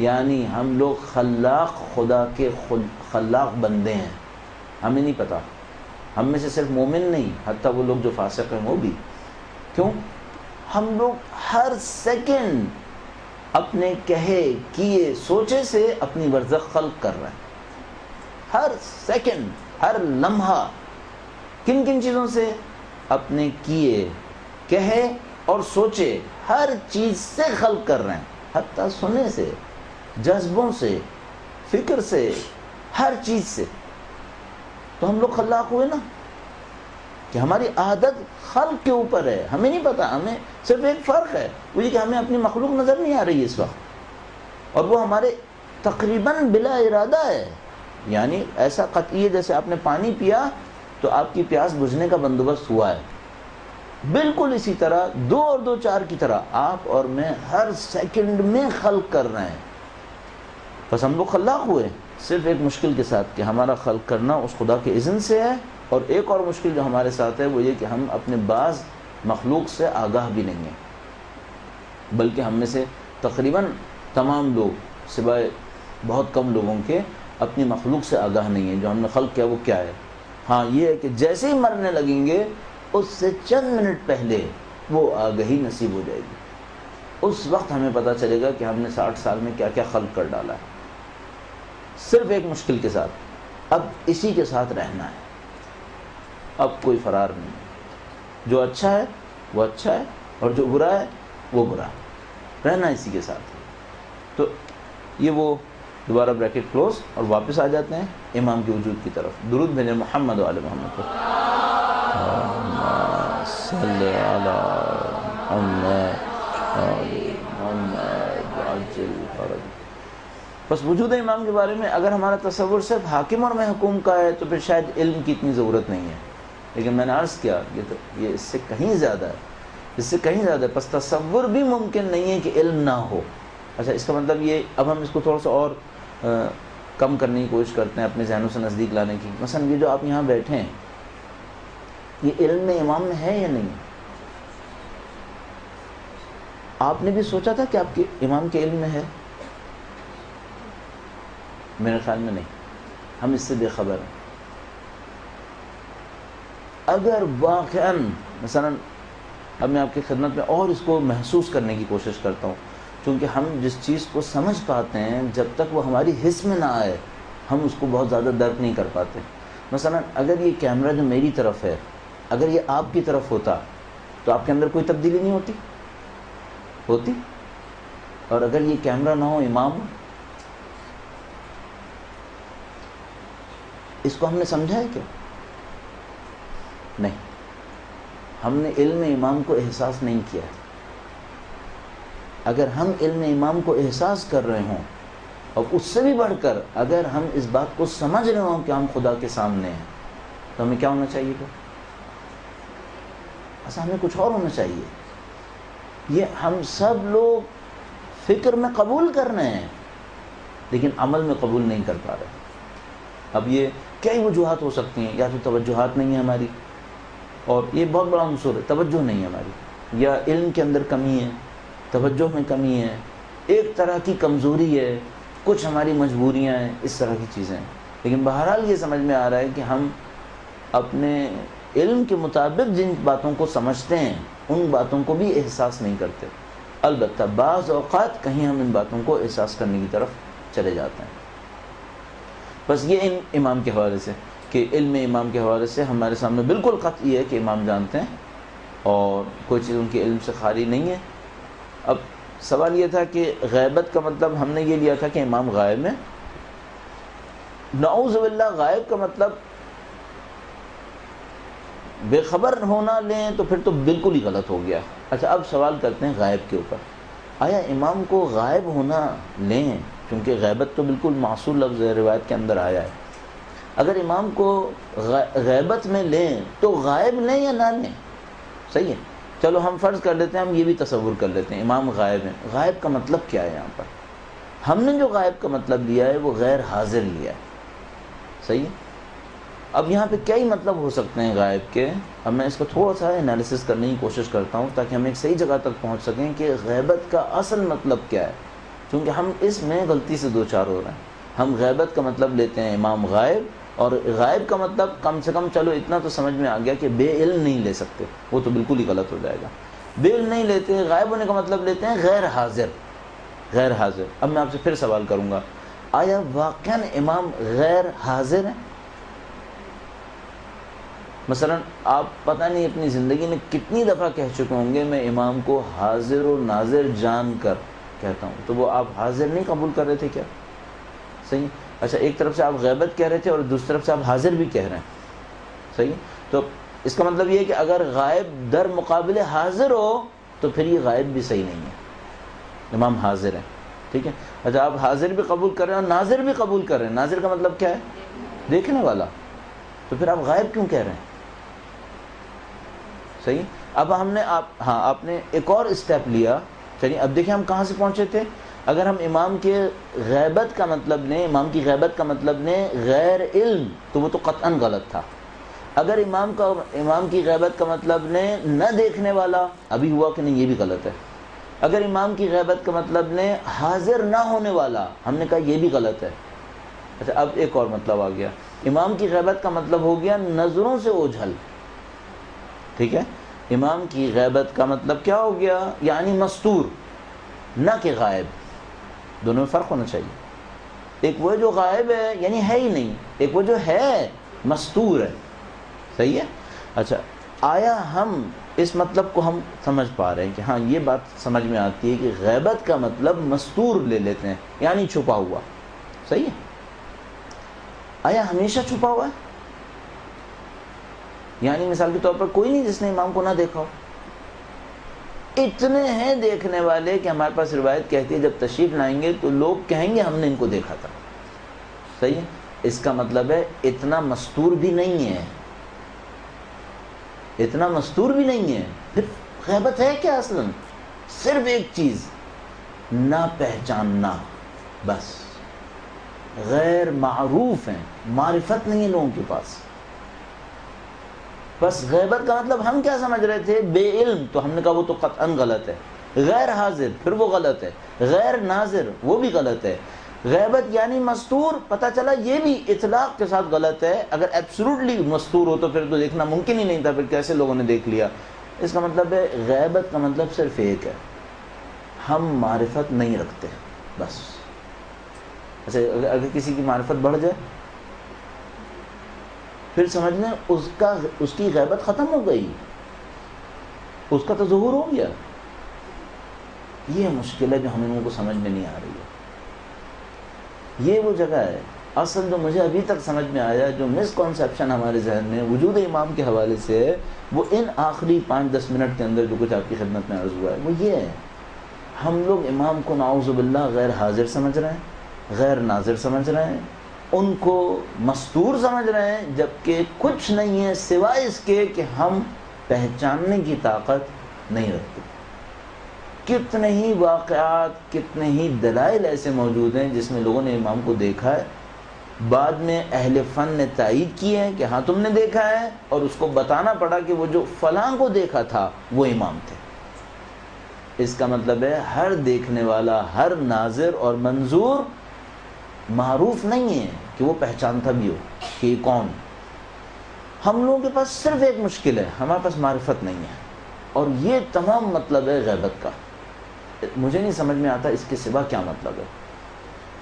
یعنی ہم لوگ خلاق خدا کے خلاق بندے ہیں. ہمیں نہیں پتہ. ہم میں سے صرف مومن نہیں، حتیٰ وہ لوگ جو فاسق ہیں وہ بھی. کیوں؟ ہم لوگ ہر سیکنڈ اپنے کہے کیے سوچے سے اپنی برزخ خلق کر رہے ہیں. ہر سیکنڈ، ہر لمحہ. کن کن چیزوں سے؟ اپنے کیے کہے اور سوچے ہر چیز سے خلق کر رہے ہیں. حتیٰ سنے سے، جذبوں سے، فکر سے، ہر چیز سے. تو ہم لوگ خلاق ہوئے نا کہ ہماری عادت خلق کے اوپر ہے. ہمیں نہیں پتا. ہمیں صرف ایک فرق ہے، وہ یہ کہ ہمیں اپنی مخلوق نظر نہیں آ رہی ہے اس وقت. اور وہ ہمارے تقریباً بلا ارادہ ہے، یعنی ایسا قطعی ہے جیسے آپ نے پانی پیا تو آپ کی پیاس بجھنے کا بندوبست ہوا ہے، بالکل اسی طرح 2 اور 2 4 کی طرح آپ اور میں ہر سیکنڈ میں خلق کر رہے ہیں. بس ہم لوگ خلاق ہوئے صرف ایک مشکل کے ساتھ کہ ہمارا خلق کرنا اس خدا کے اذن سے ہے، اور ایک اور مشکل جو ہمارے ساتھ ہے وہ یہ کہ ہم اپنے بعض مخلوق سے آگاہ بھی نہیں ہیں، بلکہ ہم میں سے تقریباً تمام لوگ سوائے بہت کم لوگوں کے اپنی مخلوق سے آگاہ نہیں ہیں. جو ہم نے خلق کیا وہ کیا ہے. ہاں یہ ہے کہ جیسے ہی مرنے لگیں گے اس سے چند منٹ پہلے وہ آگہی نصیب ہو جائے گی. اس وقت ہمیں پتہ چلے گا کہ ہم نے 60 سال میں کیا کیا خلق کر ڈالا ہے، صرف ایک مشکل کے ساتھ. اب اسی کے ساتھ رہنا ہے، اب کوئی فرار نہیں. جو اچھا ہے وہ اچھا ہے اور جو برا ہے وہ برا ہے، رہنا اسی کے ساتھ. تو یہ وہ دوبارہ بریکٹ کلوز اور واپس آ جاتے ہیں امام کے وجود کی طرف. درود بھیجیں محمد و آل محمد پر. صلی علی محمد محمد عجل فرج. بس وجود امام کے بارے میں اگر ہمارا تصور صرف حاکم اور محکوم کا ہے تو پھر شاید علم کی اتنی ضرورت نہیں ہے، لیکن میں نے عرض کیا یہ اس سے کہیں زیادہ ہے، اس سے کہیں زیادہ ہے. پس تصور بھی ممکن نہیں ہے کہ علم نہ ہو. اچھا اس کا مطلب یہ، اب ہم اس کو تھوڑا سا اور کم کرنے کی کوشش کرتے ہیں، اپنے ذہنوں سے نزدیک لانے کی. مثلا یہ جو آپ یہاں بیٹھے ہیں یہ علم میں امام میں ہے یا نہیں؟ آپ نے بھی سوچا تھا کہ آپ کے امام کے علم میں ہے؟ میرے خیال میں نہیں، ہم اس سے بے خبر ہیں. اگر واقعاً مثلا اب میں آپ کی خدمت میں اور اس کو محسوس کرنے کی کوشش کرتا ہوں، چونکہ ہم جس چیز کو سمجھ پاتے ہیں جب تک وہ ہماری حس میں نہ آئے ہم اس کو بہت زیادہ درک نہیں کر پاتے. مثلا اگر یہ کیمرہ جو میری طرف ہے اگر یہ آپ کی طرف ہوتا تو آپ کے اندر کوئی تبدیلی نہیں ہوتی؟ اور اگر یہ کیمرہ نہ ہو امام، اس کو ہم نے سمجھا ہے کیا؟ نہیں، ہم نے علم امام کو احساس نہیں کیا ہے. اگر ہم علم امام کو احساس کر رہے ہوں اور اس سے بھی بڑھ کر اگر ہم اس بات کو سمجھ رہے ہوں کہ ہم خدا کے سامنے ہیں تو ہمیں کیا ہونا چاہیے پھر؟ اصل ہمیں کچھ اور ہونا چاہیے. یہ ہم سب لوگ فکر میں قبول کر رہے ہیں لیکن عمل میں قبول نہیں کر پا رہے. اب یہ کئی وجوہات ہو سکتی ہیں، یا تو توجہات نہیں ہے ہماری، اور یہ بہت بڑا عنصر ہے، توجہ نہیں ہے ہماری، یا علم کے اندر کمی ہے، توجہ میں کمی ہے، ایک طرح کی کمزوری ہے، کچھ ہماری مجبوریاں ہیں، اس طرح کی چیزیں ہیں. لیکن بہرحال یہ سمجھ میں آ رہا ہے کہ ہم اپنے علم کے مطابق جن باتوں کو سمجھتے ہیں ان باتوں کو بھی احساس نہیں کرتے. البتہ بعض اوقات کہیں ہم ان باتوں کو احساس کرنے کی طرف چلے جاتے ہیں. بس یہ امام کے حوالے سے کہ علم امام کے حوالے سے ہمارے سامنے بالکل قطعی ہے کہ امام جانتے ہیں اور کوئی چیز ان کے علم سے خالی نہیں ہے. اب سوال یہ تھا کہ غیبت کا مطلب ہم نے یہ لیا تھا کہ امام غائب ہے. نعوذ باللہ غائب کا مطلب بے خبر ہونا لیں تو پھر تو بالکل ہی غلط ہو گیا. اچھا اب سوال کرتے ہیں غائب کے اوپر. آیا امام کو غائب ہونا لیں؟ کیونکہ غیبت تو بالکل معصول لفظ ہے، روایت کے اندر آیا ہے. اگر امام کو غیبت میں لیں تو غائب لیں یا نہ لیں؟ صحیح ہے، چلو ہم فرض کر لیتے ہیں، ہم یہ بھی تصور کر لیتے ہیں امام غائب ہیں. غائب کا مطلب کیا ہے یہاں پر؟ ہم نے جو غائب کا مطلب لیا ہے وہ غیر حاضر لیا ہے. صحیح ہے. اب یہاں پہ کئی مطلب ہو سکتے ہیں غائب کے. اب میں اس کو تھوڑا سا انالیسس کرنے کی کوشش کرتا ہوں تاکہ ہم ایک صحیح جگہ تک پہنچ سکیں کہ غیبت کا اصل مطلب کیا ہے، کیونکہ ہم اس میں غلطی سے دو چار ہو رہے ہیں. ہم غیبت کا مطلب لیتے ہیں امام غائب، اور غائب کا مطلب کم سے کم چلو اتنا تو سمجھ میں آ گیا کہ بے علم نہیں لے سکتے، وہ تو بالکل ہی غلط ہو جائے گا. بے علم نہیں لیتے، غائب ہونے کا مطلب لیتے ہیں غیر حاضر. غیر حاضر. اب میں آپ سے پھر سوال کروں گا، آیا واقعاً امام غیر حاضر ہیں؟ مثلا آپ پتہ نہیں اپنی زندگی میں کتنی دفعہ کہہ چکے ہوں گے میں امام کو حاضر و ناظر جان کر کہتا ہوں، تو وہ آپ حاضر نہیں قبول کر رہے تھے کیا؟ صحیح. اچھا ایک طرف سے آپ غیبت کہہ رہے تھے اور دوسری طرف سے آپ حاضر بھی کہہ رہے ہیں. صحیح. تو اس کا مطلب یہ ہے کہ اگر غائب در مقابل حاضر ہو تو پھر یہ غائب بھی صحیح نہیں ہے، امام حاضر ہیں. ٹھیک ہے. اچھا آپ حاضر بھی قبول کر رہے ہیں اور ناظر بھی قبول کر رہے ہیں. ناظر کا مطلب کیا ہے؟ دیکھنے والا. تو پھر آپ غائب کیوں کہہ رہے ہیں؟ صحیح. اب ہم نے آپ نے ایک اور اسٹیپ لیا. چلیے اب دیکھیں ہم کہاں سے پہنچے تھے. اگر ہم امام کے غیبت کا مطلب لیں، امام کی غیبت کا مطلب لیں غیر علم، تو وہ تو قطعاً غلط تھا. اگر امام کی غیبت کا مطلب لیں نہ دیکھنے والا، ابھی ہوا کہ نہیں، یہ بھی غلط ہے. اگر امام کی غیبت کا مطلب لیں حاضر نہ ہونے والا، ہم نے کہا یہ بھی غلط ہے. اچھا اب ایک اور مطلب آ گیا. امام کی غیبت کا مطلب ہو گیا نظروں سے اوجھل. ٹھیک ہے. امام کی غیبت کا مطلب کیا ہو گیا؟ یعنی مستور، نہ کہ غائب. دونوں میں فرق ہونا چاہیے. ایک وہ جو غائب ہے یعنی ہے ہی نہیں، ایک وہ جو ہے مستور ہے. صحیح ہے. اچھا آیا ہم اس مطلب کو ہم سمجھ پا رہے ہیں کہ ہاں یہ بات سمجھ میں آتی ہے کہ غیبت کا مطلب مستور لے لیتے ہیں، یعنی چھپا ہوا. صحیح ہے. آیا ہمیشہ چھپا ہوا ہے؟ یعنی مثال کے طور پر کوئی نہیں جس نے امام کو نہ دیکھا ہو. اتنے ہیں دیکھنے والے کہ ہمارے پاس روایت کہتی ہے جب تشریف لائیں گے تو لوگ کہیں گے ہم نے ان کو دیکھا تھا. صحیح ہے. اس کا مطلب ہے اتنا مستور بھی نہیں ہے، اتنا مستور بھی نہیں ہے. پھر غیبت ہے کیا اصلاً؟ صرف ایک چیز، نہ پہچاننا. بس غیر معروف ہیں، معرفت نہیں ہے لوگوں کے پاس. بس غیبت کا مطلب ہم کیا سمجھ رہے تھے؟ بے علم. تو ہم نے کہا وہ تو قطعاً غلط ہے. غیر حاضر، پھر وہ غلط ہے. غیر ناظر، وہ بھی غلط ہے. غیبت یعنی مستور، پتہ چلا یہ بھی اطلاق کے ساتھ غلط ہے. اگر ایبسولوٹلی مستور ہو تو پھر تو دیکھنا ممکن ہی نہیں تھا، پھر کیسے لوگوں نے دیکھ لیا. اس کا مطلب ہے غیبت کا مطلب صرف ایک ہے، ہم معرفت نہیں رکھتے بس. اچھا اگر کسی کی معرفت بڑھ جائے پھر سمجھ لیں اس کی غیبت ختم ہو گئی، اس کا تو ظہور ہو گیا. یہ مشکل ہے جو ہم لوگوں کو سمجھ میں نہیں آ رہی ہے. یہ وہ جگہ ہے اصل جو مجھے ابھی تک سمجھ میں آیا، جو مس کنسیپشن ہمارے ذہن میں وجود امام کے حوالے سے ہے، وہ ان آخری 5-10 منٹ کے اندر جو کچھ آپ کی خدمت میں عرض ہوا ہے وہ یہ ہے. ہم لوگ امام کو نعوذ باللہ غیر حاضر سمجھ رہے ہیں، غیر ناظر سمجھ رہے ہیں، ان کو مستور سمجھ رہے ہیں، جبکہ کچھ نہیں ہے سوائے اس کے کہ ہم پہچاننے کی طاقت نہیں رکھتے. کتنے ہی واقعات، کتنے ہی دلائل ایسے موجود ہیں جس میں لوگوں نے امام کو دیکھا ہے، بعد میں اہل فن نے تائید کی ہے کہ ہاں تم نے دیکھا ہے، اور اس کو بتانا پڑا کہ وہ جو فلاں کو دیکھا تھا وہ امام تھے. اس کا مطلب ہے ہر دیکھنے والا، ہر ناظر اور منظور معروف نہیں ہے کہ وہ پہچانتا بھی ہو کہ یہ کون. ہم لوگوں کے پاس صرف ایک مشکل ہے، ہمارے پاس معرفت نہیں ہے. اور یہ تمام مطلب ہے غیبت کا. مجھے نہیں سمجھ میں آتا اس کے سوا کیا مطلب ہے.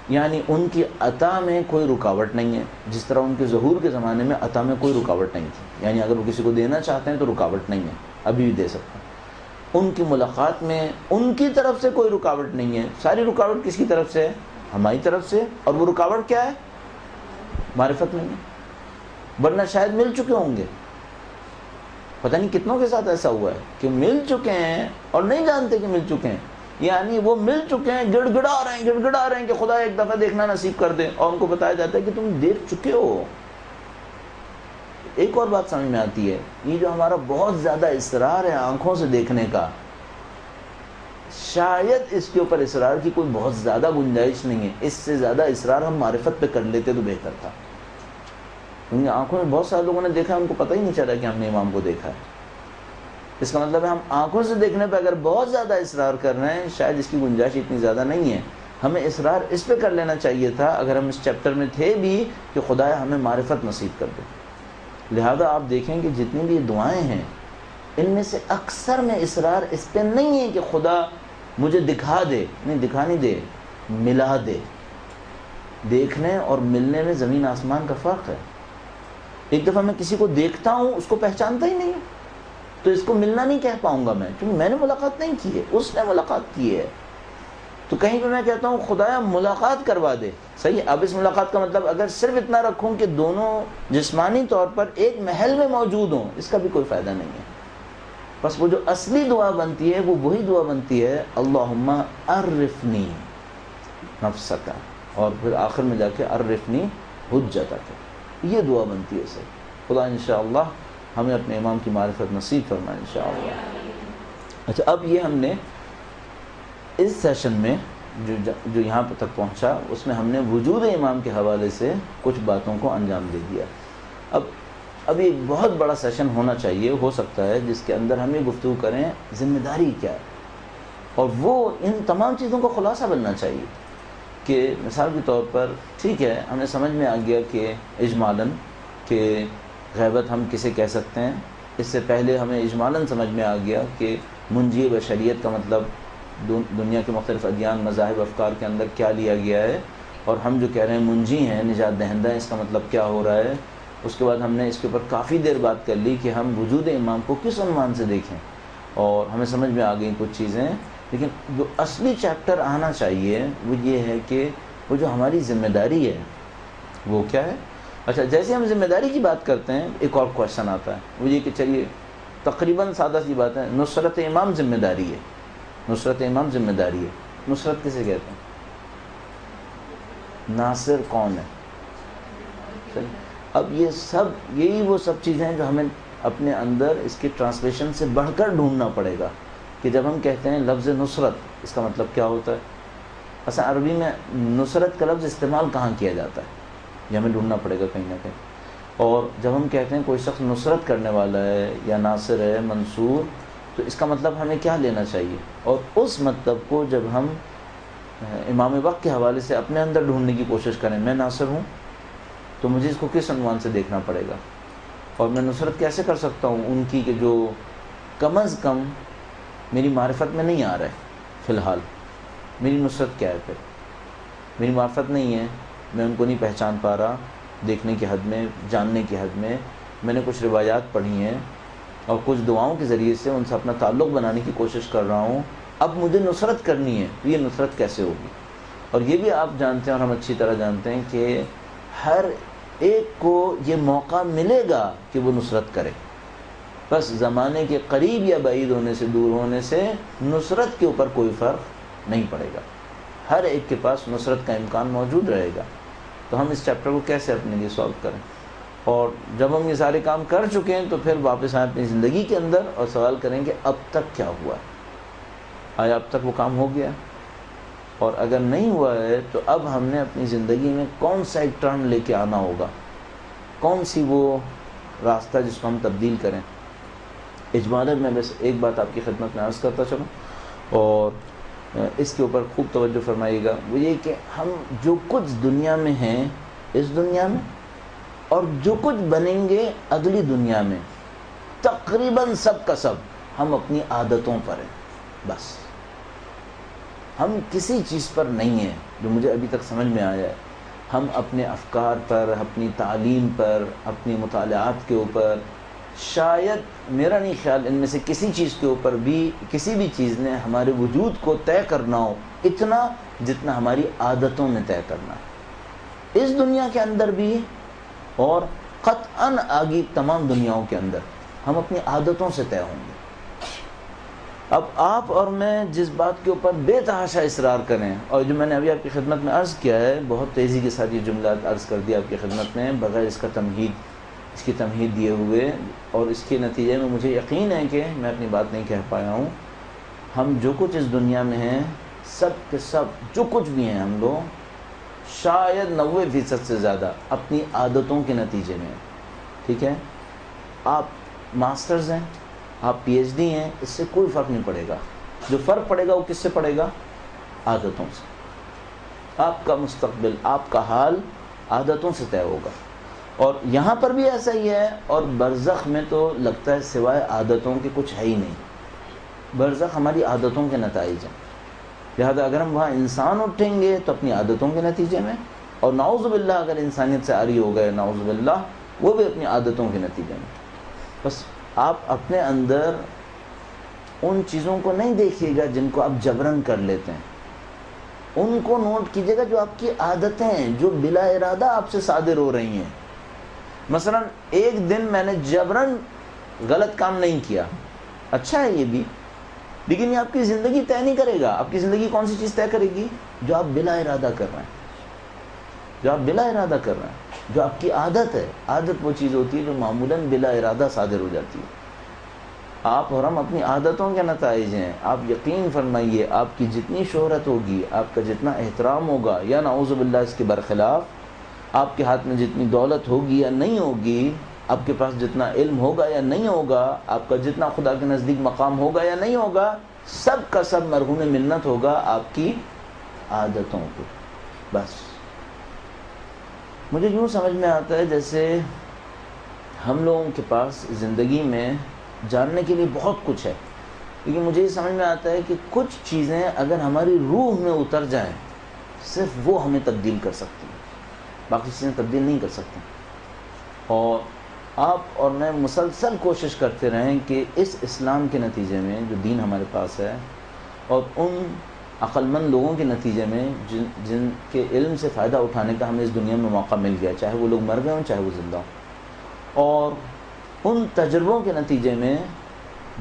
یعنی ان کی عطا میں کوئی رکاوٹ نہیں ہے، جس طرح ان کے ظہور کے زمانے میں عطا میں کوئی رکاوٹ نہیں تھی. یعنی اگر وہ کسی کو دینا چاہتے ہیں تو رکاوٹ نہیں ہے، ابھی بھی دے سکتے ہیں. ان کی ملاقات میں ان کی طرف سے کوئی رکاوٹ نہیں ہے. ساری رکاوٹ کس کی طرف سے ہے؟ ہماری طرف سے. اور وہ رکاوٹ کیا ہے؟ معرفت نہیں ہے. ورنہ شاید مل چکے ہوں گے. پتہ نہیں کتنوں کے ساتھ ایسا ہوا ہے کہ مل چکے ہیں اور نہیں جانتے کہ مل چکے ہیں. یعنی وہ مل چکے ہیں، گڑ گڑا رہے ہیں کہ خدا ایک دفعہ دیکھنا نصیب کر دے، اور ان کو بتایا جاتا ہے کہ تم دیکھ چکے ہو. ایک اور بات سمجھ میں آتی ہے، یہ جو ہمارا بہت زیادہ اصرار ہے آنکھوں سے دیکھنے کا، شاید اس کے اوپر اصرار کی کوئی بہت زیادہ گنجائش نہیں ہے. اس سے زیادہ اصرار ہم معرفت پہ کر لیتے تو بہتر تھا. کیونکہ آنکھوں میں بہت سارے لوگوں نے دیکھا، ان کو پتہ ہی نہیں چلا کہ ہم نے امام کو دیکھا ہے. اس کا مطلب ہے ہم آنکھوں سے دیکھنے پہ اگر بہت زیادہ اصرار کر رہے ہیں، شاید اس کی گنجائش اتنی زیادہ نہیں ہے. ہمیں اصرار اس پہ کر لینا چاہیے تھا اگر ہم اس چیپٹر میں تھے بھی کہ خدایا ہمیں معرفت نصیب کر دے. لہذا آپ دیکھیں کہ جتنی بھی دعائیں ہیں ان میں سے اکثر میں اصرار اس پہ نہیں ہے کہ خدا مجھے دکھا دے. نہیں، دکھا نہیں دے، ملا دے. دیکھنے اور ملنے میں زمین آسمان کا فرق ہے. ایک دفعہ میں کسی کو دیکھتا ہوں، اس کو پہچانتا ہی نہیں، تو اس کو ملنا نہیں کہہ پاؤں گا میں، کیونکہ میں نے ملاقات نہیں کی ہے، اس نے ملاقات کی ہے. تو کہیں پہ میں کہتا ہوں خدایا ملاقات کروا دے. صحیح. اب اس ملاقات کا مطلب اگر صرف اتنا رکھوں کہ دونوں جسمانی طور پر ایک محل میں موجود ہوں، اس کا بھی کوئی فائدہ نہیں ہے. بس وہ جو اصلی دعا بنتی ہے وہ وہی دعا بنتی ہے، اللہم عرفنی نفسک، اور پھر آخر میں جا کے عرفنی حجتک، یہ دعا بنتی ہے سر. خدا انشاءاللہ ہمیں اپنے امام کی معرفت نصیب فرمائے انشاءاللہ. اچھا، اب یہ ہم نے اس سیشن میں جو یہاں تک پہنچا، اس میں ہم نے وجود امام کے حوالے سے کچھ باتوں کو انجام دے دیا. اب ایک بہت بڑا سیشن ہونا چاہیے، ہو سکتا ہے، جس کے اندر ہم یہ گفتگو کریں ذمہ داری کیا ہے، اور وہ ان تمام چیزوں کا خلاصہ بننا چاہیے. کہ مثال کے طور پر ٹھیک ہے، ہمیں سمجھ میں آ گیا کہ اجمالاً کہ غیبت ہم کسے کہہ سکتے ہیں. اس سے پہلے ہمیں اجمالاً سمجھ میں آ گیا کہ منجی بشریت کا مطلب دنیا کے مختلف ادیان، مذاہب، افکار کے اندر کیا لیا گیا ہے، اور ہم جو کہہ رہے ہیں منجی ہیں، نجات دہندہ ہیں، اس کا مطلب کیا ہو رہا ہے. اس کے بعد ہم نے اس کے اوپر کافی دیر بات کر لی کہ ہم وجود امام کو کس عنوان سے دیکھیں، اور ہمیں سمجھ میں آ گئی کچھ چیزیں. لیکن جو اصلی چیپٹر آنا چاہیے وہ یہ ہے کہ وہ جو ہماری ذمہ داری ہے وہ کیا ہے. اچھا، جیسے ہم ذمہ داری کی بات کرتے ہیں، ایک اور کوشچن آتا ہے، وہ یہ کہ چلیے تقریباً سادہ سی بات ہے، نصرت امام ذمہ داری ہے. نصرت امام ذمہ داری ہے. نصرت کسے کہتے ہیں؟ ناصر کون ہے؟ اب یہی وہ سب چیزیں ہیں جو ہمیں اپنے اندر اس کی ٹرانسلیشن سے بڑھ کر ڈھونڈنا پڑے گا کہ جب ہم کہتے ہیں لفظ نصرت، اس کا مطلب کیا ہوتا ہے. اصل عربی میں نصرت کا لفظ استعمال کہاں کیا جاتا ہے، یہ ہمیں ڈھونڈنا پڑے گا کہیں نہ کہیں. اور جب ہم کہتے ہیں کوئی شخص نصرت کرنے والا ہے یا ناصر ہے، منصور، تو اس کا مطلب ہمیں کیا لینا چاہیے. اور اس مطلب کو جب ہم امام وقت کے حوالے سے اپنے اندر ڈھونڈنے کی کوشش کریں، میں ناصر ہوں تو مجھے اس کو کس عنوان سے دیکھنا پڑے گا، اور میں نصرت کیسے کر سکتا ہوں ان کی کہ جو کم از کم میری معرفت میں نہیں آ رہا ہے. فی الحال میری نصرت کیا ہے؟ پھر میری معرفت نہیں ہے، میں ان کو نہیں پہچان پا رہا دیکھنے کی حد میں، جاننے کی حد میں. میں نے کچھ روایات پڑھی ہیں اور کچھ دعاؤں کے ذریعے سے ان سے اپنا تعلق بنانے کی کوشش کر رہا ہوں. اب مجھے نصرت کرنی ہے تو یہ نصرت کیسے ہوگی؟ اور یہ بھی آپ جانتے ہیں اور ہم اچھی طرح جانتے ہیں کہ ہر ایک کو یہ موقع ملے گا کہ وہ نصرت کرے، بس زمانے کے قریب یا بعید ہونے سے، دور ہونے سے نصرت کے اوپر کوئی فرق نہیں پڑے گا. ہر ایک کے پاس نصرت کا امکان موجود رہے گا. تو ہم اس چیپٹر کو کیسے اپنے لیے سالو کریں؟ اور جب ہم یہ سارے کام کر چکے ہیں تو پھر واپس آئیں اپنی زندگی کے اندر اور سوال کریں کہ اب تک کیا ہوا ہے، آیا اب تک وہ کام ہو گیا؟ اور اگر نہیں ہوا ہے تو اب ہم نے اپنی زندگی میں کون سا ایک ٹرن لے کے آنا ہوگا، کون سی وہ راستہ جس کو ہم تبدیل کریں. اجمالاً میں بس ایک بات آپ کی خدمت میں عرض کرتا چلوں، اور اس کے اوپر خوب توجہ فرمائیے گا. وہ یہ کہ ہم جو کچھ دنیا میں ہیں اس دنیا میں، اور جو کچھ بنیں گے اگلی دنیا میں، تقریباً سب کا سب ہم اپنی عادتوں پر ہیں. بس ہم کسی چیز پر نہیں ہیں جو مجھے ابھی تک سمجھ میں آیا ہے. ہم اپنے افکار پر، اپنی تعلیم پر، اپنی مطالعات کے اوپر، شاید میرا نہیں خیال ان میں سے کسی چیز کے اوپر بھی کسی بھی چیز نے ہمارے وجود کو طے کرنا ہو اتنا جتنا ہماری عادتوں میں طے کرنا ہے. اس دنیا کے اندر بھی اور قطعاً آگے تمام دنیاؤں کے اندر ہم اپنی عادتوں سے طے ہوں گے. اب آپ اور میں جس بات کے اوپر بے تحاشا اصرار کریں، اور جو میں نے ابھی آپ کی خدمت میں عرض کیا ہے، بہت تیزی کے ساتھ یہ جملات عرض کر دیا آپ کی خدمت میں بغیر اس کی تمہید دیے ہوئے، اور اس کے نتیجے میں مجھے یقین ہے کہ میں اپنی بات نہیں کہہ پایا ہوں. ہم جو کچھ اس دنیا میں ہیں، سب کے سب جو کچھ بھی ہیں ہم لوگ، شاید 90% سے زیادہ اپنی عادتوں کے نتیجے میں. ٹھیک ہے، آپ ماسٹرز ہیں، آپ پی ایچ ڈی ہیں، اس سے کوئی فرق نہیں پڑے گا. جو فرق پڑے گا وہ کس سے پڑے گا؟ عادتوں سے. آپ کا مستقبل، آپ کا حال عادتوں سے طے ہوگا. اور یہاں پر بھی ایسا ہی ہے، اور برزخ میں تو لگتا ہے سوائے عادتوں کے کچھ ہے ہی نہیں. برزخ ہماری عادتوں کے نتائج ہیں. لہذا اگر ہم وہاں انسان اٹھیں گے تو اپنی عادتوں کے نتیجے میں، اور نعوذ باللہ اگر انسانیت سے عاری ہو گئے، نعوذ باللہ، وہ بھی اپنی عادتوں کے نتیجے میں. بس آپ اپنے اندر ان چیزوں کو نہیں دیکھیے گا جن کو آپ جبرن کر لیتے ہیں، ان کو نوٹ کیجیے گا جو آپ کی عادتیں ہیں، جو بلا ارادہ آپ سے صادر ہو رہی ہیں. مثلا ایک دن میں نے جبرن غلط کام نہیں کیا، اچھا ہے یہ بھی، لیکن یہ آپ کی زندگی طے نہیں کرے گا. آپ کی زندگی کون سی چیز طے کرے گی؟ جو آپ بلا ارادہ کر رہے ہیں، جو آپ بلا ارادہ کر رہے ہیں، جو آپ کی عادت ہے۔ عادت وہ چیز ہوتی ہے جو معمولاً بلا ارادہ صادر ہو جاتی ہے۔ آپ اور ہم اپنی عادتوں کے نتائج ہیں۔ آپ یقین فرمائیے، آپ کی جتنی شہرت ہوگی، آپ کا جتنا احترام ہوگا، یا نعوذ باللہ اس کے برخلاف آپ کے ہاتھ میں جتنی دولت ہوگی یا نہیں ہوگی، آپ کے پاس جتنا علم ہوگا یا نہیں ہوگا، آپ کا جتنا خدا کے نزدیک مقام ہوگا یا نہیں ہوگا، سب کا سب مرہون منت ہوگا آپ کی عادتوں کو۔ بس مجھے یوں سمجھ میں آتا ہے جیسے ہم لوگوں کے پاس زندگی میں جاننے کے لیے بہت کچھ ہے، لیکن مجھے یہ سمجھ میں آتا ہے کہ کچھ چیزیں اگر ہماری روح میں اتر جائیں، صرف وہ ہمیں تبدیل کر سکتی ہیں، باقی چیزیں تبدیل نہیں کر سکتی۔ اور آپ اور میں مسلسل کوشش کرتے رہیں کہ اس اسلام کے نتیجے میں جو دین ہمارے پاس ہے، اور ان عقل مند لوگوں کے نتیجے میں جن کے علم سے فائدہ اٹھانے کا ہمیں اس دنیا میں موقع مل گیا، چاہے وہ لوگ مر گئے ہوں چاہے وہ زندہ ہوں، اور ان تجربوں کے نتیجے میں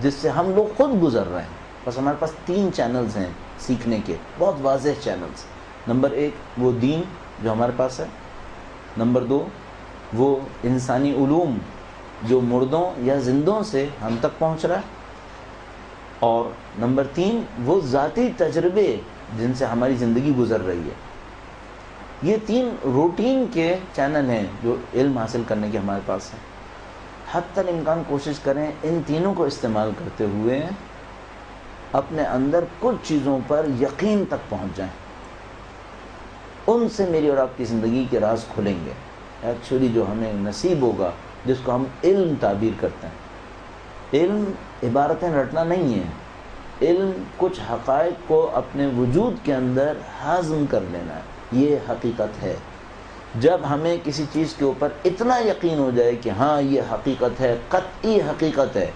جس سے ہم لوگ خود گزر رہے ہیں۔ بس ہمارے پاس 3 چینلز ہیں سیکھنے کے، بہت واضح چینلز۔ نمبر 1 وہ دین جو ہمارے پاس ہے، نمبر 2 وہ انسانی علوم جو مردوں یا زندوں سے ہم تک پہنچ رہا ہے، اور نمبر 3 وہ ذاتی تجربے جن سے ہماری زندگی گزر رہی ہے۔ یہ 3 روٹین کے چینل ہیں جو علم حاصل کرنے کے ہمارے پاس ہیں۔ حتی الامکان کوشش کریں ان تینوں کو استعمال کرتے ہوئے اپنے اندر کچھ چیزوں پر یقین تک پہنچ جائیں، ان سے میری اور آپ کی زندگی کے راز کھلیں گے۔ ایکچولی جو ہمیں نصیب ہوگا، جس کو ہم علم تعبیر کرتے ہیں، علم عبارتیں رٹنا نہیں ہے، علم کچھ حقائق کو اپنے وجود کے اندر ہضم کر لینا ہے، یہ حقیقت ہے۔ جب ہمیں کسی چیز کے اوپر اتنا یقین ہو جائے کہ ہاں یہ حقیقت ہے، قطعی حقیقت ہے،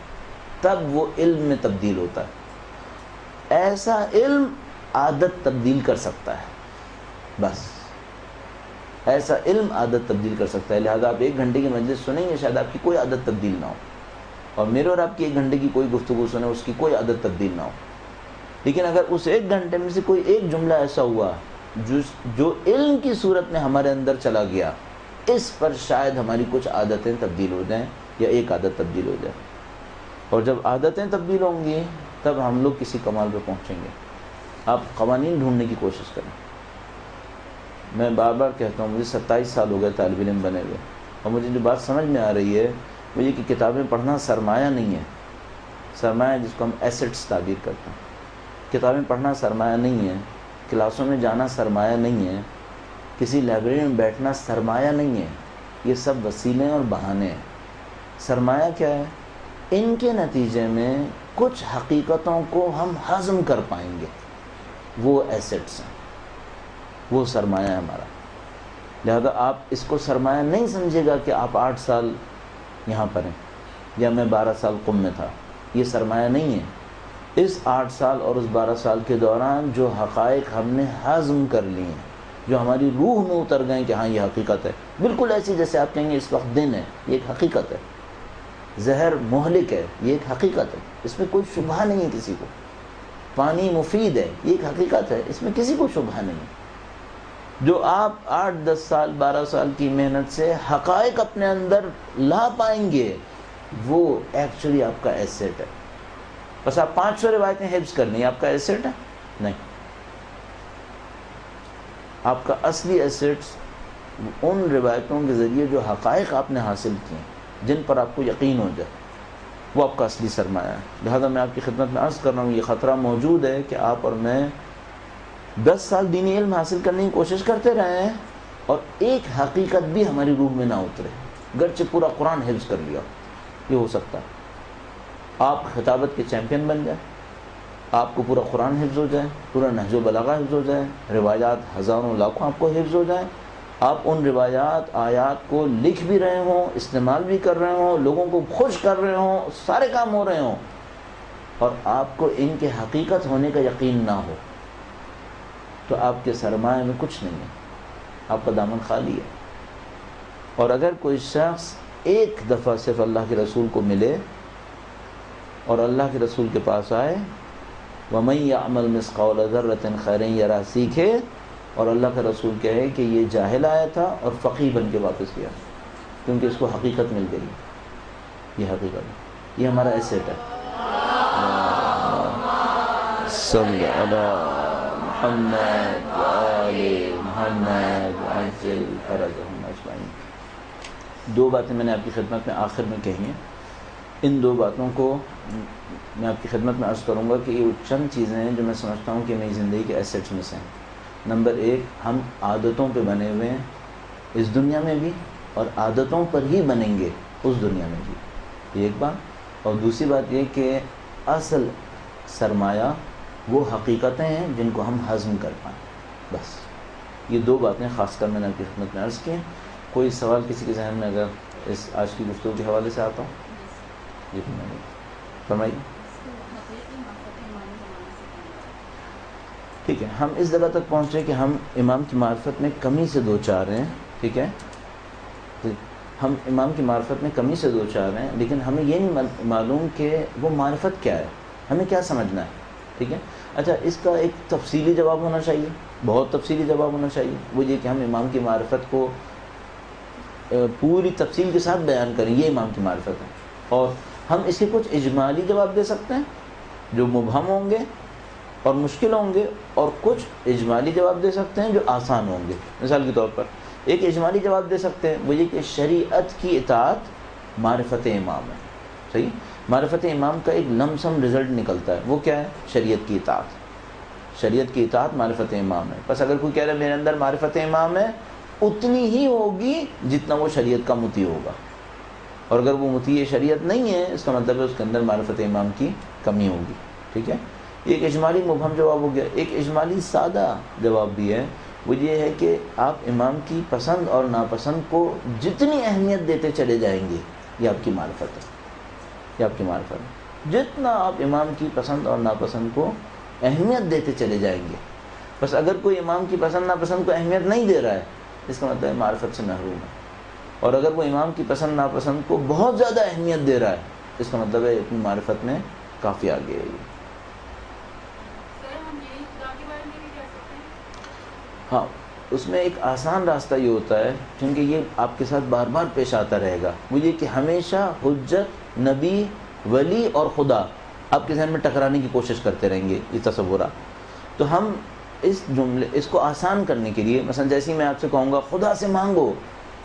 تب وہ علم میں تبدیل ہوتا ہے۔ ایسا علم عادت تبدیل کر سکتا ہے، بس ایسا علم عادت تبدیل کر سکتا ہے۔ لہذا آپ 1 گھنٹے کی مجلس سنیں گے، شاید آپ کی کوئی عادت تبدیل نہ ہو، اور میرے اور آپ کی 1 گھنٹے کی کوئی گفتگو سنیں، اس کی کوئی عادت تبدیل نہ ہو، لیکن اگر اس 1 گھنٹے میں سے کوئی ایک جملہ ایسا ہوا جو علم کی صورت میں ہمارے اندر چلا گیا، اس پر شاید ہماری کچھ عادتیں تبدیل ہو جائیں یا ایک عادت تبدیل ہو جائے، اور جب عادتیں تبدیل ہوں گی تب ہم لوگ کسی کمال پہ پہنچیں گے۔ آپ قوانین ڈھونڈنے کی کوشش کریں۔ میں بار بار کہتا ہوں، مجھے 27 سال ہو گئے طالب علم بنے ہوئے، اور مجھے جو بات سمجھ میں آ رہی ہے وہ یہ کہ کتابیں پڑھنا سرمایہ نہیں ہے۔ سرمایہ جس کو ہم ایسٹس تعبیر کرتے ہیں، کتابیں پڑھنا سرمایہ نہیں ہے، کلاسوں میں جانا سرمایہ نہیں ہے، کسی لائبریری میں بیٹھنا سرمایہ نہیں ہے، یہ سب وسیلے اور بہانے ہیں۔ سرمایہ کیا ہے؟ ان کے نتیجے میں کچھ حقیقتوں کو ہم ہضم کر پائیں گے، وہ ایسٹس ہیں، وہ سرمایہ ہے ہمارا۔ لہذا آپ اس کو سرمایہ نہیں سمجھے گا کہ آپ 8 سال یہاں پر ہیں یا میں 12 سال قم میں تھا، یہ سرمایہ نہیں ہے۔ اس 8 سال اور اس 12 سال کے دوران جو حقائق ہم نے ہضم کر لی ہیں، جو ہماری روح میں اتر گئے کہ ہاں یہ حقیقت ہے، بالکل ایسی جیسے آپ کہیں گے اس وقت دن ہے، یہ ایک حقیقت ہے، زہر مہلک ہے، یہ ایک حقیقت ہے، اس میں کوئی شبہ نہیں ہے کسی کو، پانی مفید ہے، یہ ایک حقیقت ہے، اس میں کسی کو شبہ نہیں۔ جو آپ 8 10 سال 12 سال کی محنت سے حقائق اپنے اندر لا پائیں گے، وہ ایکچولی آپ کا ایسٹ ہے۔ بس آپ 500 روایتیں حفظ کر لیں، آپ کا ایسٹ ہے؟ نہیں، آپ کا اصلی ایسٹس ان روایتوں کے ذریعے جو حقائق آپ نے حاصل کیے، جن پر آپ کو یقین ہو جائے، وہ آپ کا اصلی سرمایہ ہے۔ لہذا میں آپ کی خدمت میں عرض کر رہا ہوں، یہ خطرہ موجود ہے کہ آپ اور میں 10 سال دینی علم حاصل کرنے کی کوشش کرتے رہے ہیں، اور ایک حقیقت بھی ہماری روح میں نہ اترے، گرچہ پورا قرآن حفظ کر لیا۔ یہ ہو سکتا ہے آپ خطابت کے چیمپئن بن جائیں، آپ کو پورا قرآن حفظ ہو جائے، پورا نہج و بلاغہ حفظ ہو جائے، روایات ہزاروں لاکھوں آپ کو حفظ ہو جائیں، آپ ان روایات آیات کو لکھ بھی رہے ہوں، استعمال بھی کر رہے ہوں، لوگوں کو خوش کر رہے ہوں، سارے کام ہو رہے ہوں، اور آپ کو ان کے حقیقت ہونے کا یقین نہ ہو، تو آپ کے سرمایہ میں کچھ نہیں ہے، آپ کا دامن خالی ہے۔ اور اگر کوئی شخص ایک دفعہ صرف اللہ کے رسول کو ملے اور اللہ کے رسول کے پاس آئے وَمَن يَعْمَلْ مِثْقَالَ ذَرَّةٍ خَيْرًا يَرَهُ سیکھے. اور اللہ کا رسول کہے کہ یہ جاہل آیا تھا اور فقیہ بن کے واپس گیا کیونکہ اس کو حقیقت مل گئی. یہ حقیقت ہے، یہ ہمارا ایسیٹ ہے. صلی علی محمد وآل محمد وعجل فرجهم اجمعین. دو باتیں میں نے آپ کی خدمت میں آخر میں کہی ہیں. ان دو باتوں کو میں آپ کی خدمت میں عرض کروں گا کہ یہ چند چیزیں ہیں جو میں سمجھتا ہوں کہ میری زندگی کے ایسیٹس میں سے ہیں. نمبر ایک، ہم عادتوں پہ بنے ہوئے ہیں اس دنیا میں بھی، اور عادتوں پر ہی بنیں گے اس دنیا میں بھی. یہ ایک بات. اور دوسری بات یہ کہ اصل سرمایہ وہ حقیقتیں ہیں جن کو ہم ہضم کر پائیں. بس یہ دو باتیں خاص کر میں نے آپ کی خدمت میں عرض کی ہیں. کوئی سوال کسی کے ذہن میں اگر اس آج کی گفتگو کے حوالے سے آتا ہوں؟ جی فرمائیے. ٹھیک ہے، ہم اس جگہ تک پہنچے کہ ہم امام کی معرفت میں کمی سے دو چار ہیں. ٹھیک ہے، ہم امام کی معرفت میں کمی سے دو چار ہیں، لیکن ہمیں یہ نہیں معلوم کہ وہ معرفت کیا ہے، ہمیں کیا سمجھنا ہے. ٹھیک ہے. اچھا، اس کا ایک تفصیلی جواب ہونا چاہیے، بہت تفصیلی جواب ہونا چاہیے. وہ یہ کہ ہم امام کی معرفت کو پوری تفصیل کے ساتھ بیان کریں، یہ امام کی معرفت ہے. اور ہم اس کے کچھ اجمالی جواب دے سکتے ہیں جو مبہم ہوں گے اور مشکل ہوں گے، اور کچھ اجمالی جواب دے سکتے ہیں جو آسان ہوں گے. مثال کے طور پر ایک اجمالی جواب دے سکتے ہیں، وہ یہ کہ شریعت کی اطاعت معرفت امام ہے. صحیح، معرفت امام کا ایک لم سم رزلٹ نکلتا ہے. وہ کیا ہے؟ شریعت کی اطاعت. شریعت کی اطاعت معرفت امام ہے. بس اگر کوئی کہہ رہا ہے میرے اندر معرفت امام ہے، اتنی ہی ہوگی جتنا وہ شریعت کا مطیع ہوگا. اور اگر وہ مطیع شریعت نہیں ہے، اس کا مطلب ہے اس کے اندر معرفت امام کی کمی ہوگی. ٹھیک ہے. ایک اجمالی مبہم جواب ہو گیا. ایک اجمالی سادہ جواب بھی ہے، وہ یہ ہے کہ آپ امام کی پسند اور ناپسند کو جتنی اہمیت دیتے چلے جائیں گے، یہ آپ کی معرفت ہے. یہ آپ کی معرفت ہے. جتنا آپ امام کی پسند اور ناپسند کو اہمیت دیتے چلے جائیں گے. بس اگر کوئی امام کی پسند ناپسند کو اہمیت نہیں دے رہا ہے، اس کا مطلب ہے معرفت سے محروم ہے. اور اگر وہ امام کی پسند ناپسند کو بہت زیادہ اہمیت دے رہا ہے، اس کا مطلب ہے اپنی معرفت میں کافی آگے ہے. ہاں، اس میں ایک آسان راستہ یہ ہوتا ہے، کیونکہ یہ آپ کے ساتھ بار بار پیش آتا رہے گا، وہ یہ کہ ہمیشہ حجت، نبی، ولی اور خدا آپ کے ذہن میں ٹکرانے کی کوشش کرتے رہیں گے یہ تصورات. تو ہم اس کو آسان کرنے کے لیے، مثلا جیسے ہی میں آپ سے کہوں گا خدا سے مانگو،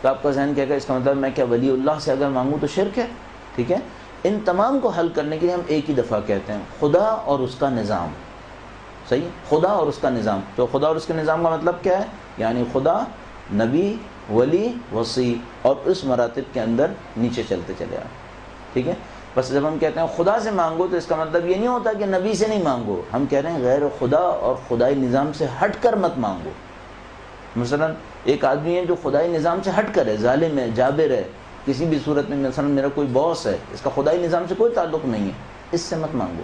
تو آپ کا ذہن کہے گا اس کا مطلب میں کیا ولی اللہ سے اگر مانگوں تو شرک ہے. ٹھیک ہے. ان تمام کو حل کرنے کے لیے ہم ایک ہی دفعہ کہتے ہیں خدا اور اس کا نظام. صحیح، خدا اور اس کا نظام. تو خدا اور اس کے نظام کا مطلب کیا ہے؟ یعنی خدا، نبی، ولی، وصی، اور اس مراتب کے اندر نیچے چلتے چلے آئے. ٹھیک ہے. بس جب ہم کہتے ہیں خدا سے مانگو، تو اس کا مطلب یہ نہیں ہوتا کہ نبی سے نہیں مانگو. ہم کہہ رہے ہیں غیر خدا اور خدائی نظام سے ہٹ کر مت مانگو. مثلا ایک آدمی ہے جو خدائی نظام سے ہٹ کر ہے، ظالم ہے، جابر ہے، کسی بھی صورت میں، مثلا میرا کوئی باس ہے، اس کا خدائی نظام سے کوئی تعلق نہیں ہے، اس سے مت مانگو،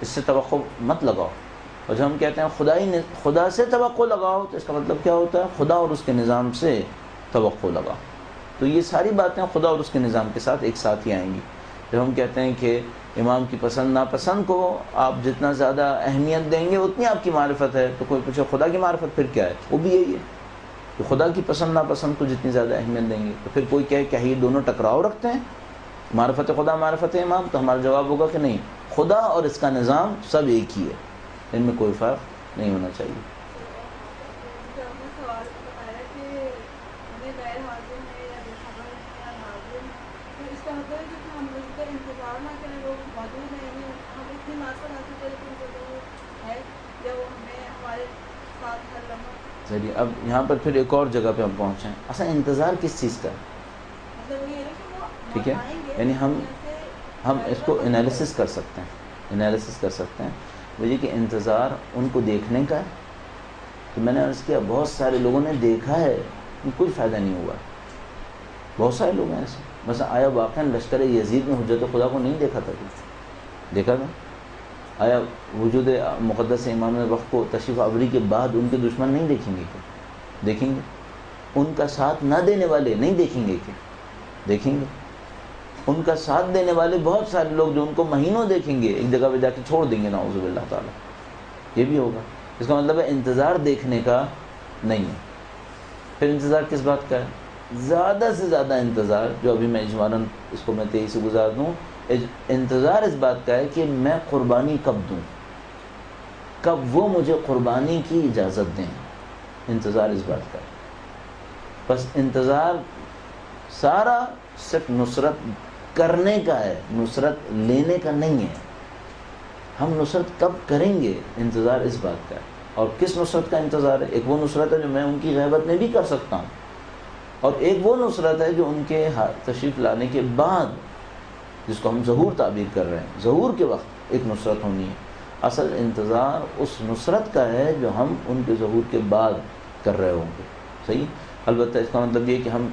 اس سے توقع مت لگاؤ. اور جب ہم کہتے ہیں خدا سے توقع لگاؤ، تو اس کا مطلب کیا ہوتا ہے؟ خدا اور اس کے نظام سے توقع لگاؤ. تو یہ ساری باتیں خدا اور اس کے نظام کے ساتھ ایک ساتھ ہی آئیں گی. جب ہم کہتے ہیں کہ امام کی پسند ناپسند کو آپ جتنا زیادہ اہمیت دیں گے اتنی آپ کی معرفت ہے، تو کوئی پوچھے خدا کی معرفت پھر کیا ہے؟ وہ بھی یہی ہے کہ خدا کی پسند ناپسند کو جتنی زیادہ اہمیت دیں گے. تو پھر کوئی کہے کہ یہ دونوں ٹکراؤ رکھتے ہیں، معرفت خدا معرفت امام؟ تو ہمارا جواب ہوگا کہ نہیں، خدا اور اس کا نظام سب ایک ہی ہے، ان میں کوئی فرق نہیں ہونا چاہیے. چلیے اب یہاں پر پھر ایک اور جگہ پہ ہم پہنچے ہیں. اصلا انتظار کس چیز کا ہے؟ ٹھیک ہے، یعنی ہم اس کو انالیسس کر سکتے ہیں. وہ یہ کہ انتظار ان کو دیکھنے کا ہے. تو میں نے عرض کیا بہت سارے لوگوں نے دیکھا ہے، کوئی فائدہ نہیں ہوا. بہت سارے لوگ ہیں ایسے. مثلا آیا واقعاً لشکر یزید میں حجت خدا کو نہیں دیکھا تھا؟ دیکھا تھا. آیا وجود مقدس امام وقت کو تشریف آوری کے بعد ان کے دشمن نہیں دیکھیں گے کیا؟ دیکھیں گے. ان کا ساتھ نہ دینے والے نہیں دیکھیں گے کیا؟ دیکھیں گے. ان کا ساتھ دینے والے بہت سارے لوگ جو ان کو مہینوں دیکھیں گے ایک جگہ پہ جا کے چھوڑ دیں گے نعوذ باللہ تعالیٰ. یہ بھی ہوگا. اس کا مطلب ہے انتظار دیکھنے کا نہیں ہے. پھر انتظار کس بات کا ہے؟ زیادہ سے زیادہ انتظار جو ابھی میں اجمالاً اس کو میں تیزی سے گزار دوں، انتظار اس بات کا ہے کہ میں قربانی کب دوں، کب وہ مجھے قربانی کی اجازت دیں. انتظار اس بات کا ہے. بس انتظار سارا صرف نصرت کرنے کا ہے، نصرت لینے کا نہیں ہے. ہم نصرت کب کریں گے، انتظار اس بات کا ہے. اور کس نصرت کا انتظار ہے؟ ایک وہ نصرت ہے جو میں ان کی غیبت میں بھی کر سکتا ہوں، اور ایک وہ نصرت ہے جو ان کے تشریف لانے کے بعد، جس کو ہم ظہور تعبیر کر رہے ہیں، ظہور کے وقت ایک نصرت ہونی ہے. اصل انتظار اس نصرت کا ہے جو ہم ان کے ظہور کے بعد کر رہے ہوں گے. صحیح. البتہ اس کا مطلب یہ کہ ہم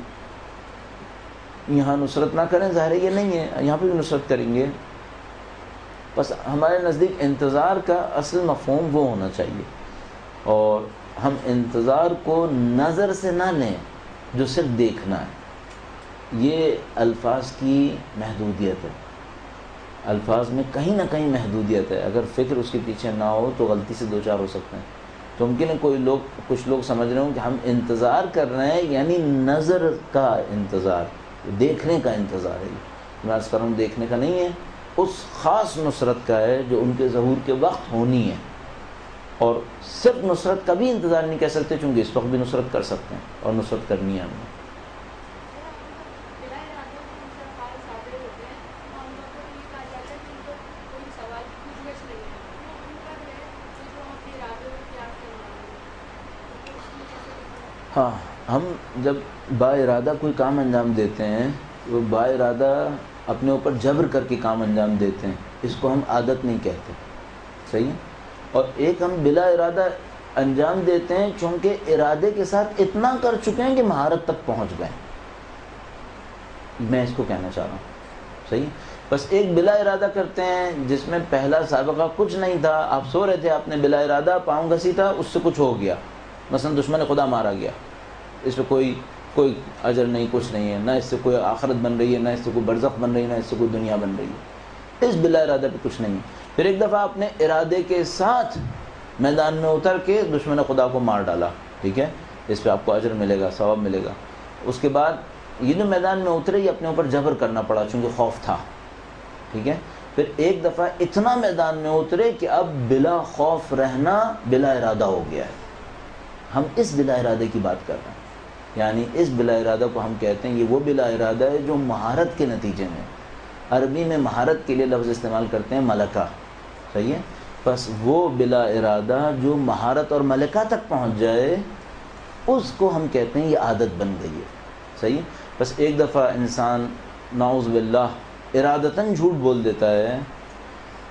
یہاں نصرت نہ کریں، ظاہر ہے یہ نہیں ہے، یہاں پہ بھی نصرت کریں گے. بس ہمارے نزدیک انتظار کا اصل مفہوم وہ ہونا چاہیے، اور ہم انتظار کو نظر سے نہ لیں جو صرف دیکھنا ہے. یہ الفاظ کی محدودیت ہے. الفاظ میں کہیں نہ کہیں محدودیت ہے. اگر فکر اس کے پیچھے نہ ہو تو غلطی سے دو چار ہو سکتے ہیں. تو ممکن ہے کچھ لوگ سمجھ رہے ہوں کہ ہم انتظار کر رہے ہیں یعنی نظر کا انتظار، دیکھنے کا انتظار ہے. میں عرض کر رہا ہوں دیکھنے کا نہیں ہے، اس خاص نصرت کا ہے جو ان کے ظہور کے وقت ہونی ہے. اور صرف نصرت کا بھی انتظار نہیں کہہ سکتے، چونکہ اس وقت بھی نصرت کر سکتے ہیں اور نصرت کرنی ہے ہمیں. ہاں، ہم جب با ارادہ کوئی کام انجام دیتے ہیں، وہ با ارادہ اپنے اوپر جبر کر کے کام انجام دیتے ہیں، اس کو ہم عادت نہیں کہتے. صحیح ہے. اور ایک ہم بلا ارادہ انجام دیتے ہیں چونکہ ارادے کے ساتھ اتنا کر چکے ہیں کہ مہارت تک پہنچ گئے. میں اس کو کہنا چاہ رہا ہوں. صحیح. بس ایک بلا ارادہ کرتے ہیں جس میں پہلا سابقہ کچھ نہیں تھا، آپ سو رہے تھے، آپ نے بلا ارادہ پاؤں گھسی تھا، اس سے کچھ ہو گیا، مثلا دشمن خدا مارا گیا. اس پہ کوئی اجر نہیں، کچھ نہیں ہے، نہ اس سے کوئی آخرت بن رہی ہے، نہ اس سے کوئی برزخ بن رہی ہے، نہ اس سے کوئی دنیا بن رہی ہے. اس بلا ارادہ پہ کچھ نہیں ہے. پھر ایک دفعہ آپ نے ارادے کے ساتھ میدان میں اتر کے دشمن خدا کو مار ڈالا، ٹھیک ہے، اس پہ آپ کو اجر ملے گا، ثواب ملے گا. اس کے بعد یہ جو میدان میں اترے یہ اپنے اوپر جبر کرنا پڑا چونکہ خوف تھا، ٹھیک ہے. پھر ایک دفعہ اتنا میدان میں اترے کہ اب بلا خوف رہنا بلا ارادہ ہو گیا ہے. ہم اس بلا ارادے کی بات کر رہے ہیں. یعنی اس بلا ارادہ کو ہم کہتے ہیں یہ وہ بلا ارادہ ہے جو مہارت کے نتیجے میں، عربی میں مہارت کے لیے لفظ استعمال کرتے ہیں ملکہ. صحیح ہے. بس وہ بلا ارادہ جو مہارت اور ملکہ تک پہنچ جائے اس کو ہم کہتے ہیں یہ عادت بن گئی ہے. صحیح. بس ایک دفعہ انسان نعوذ باللہ ارادتاً جھوٹ بول دیتا ہے،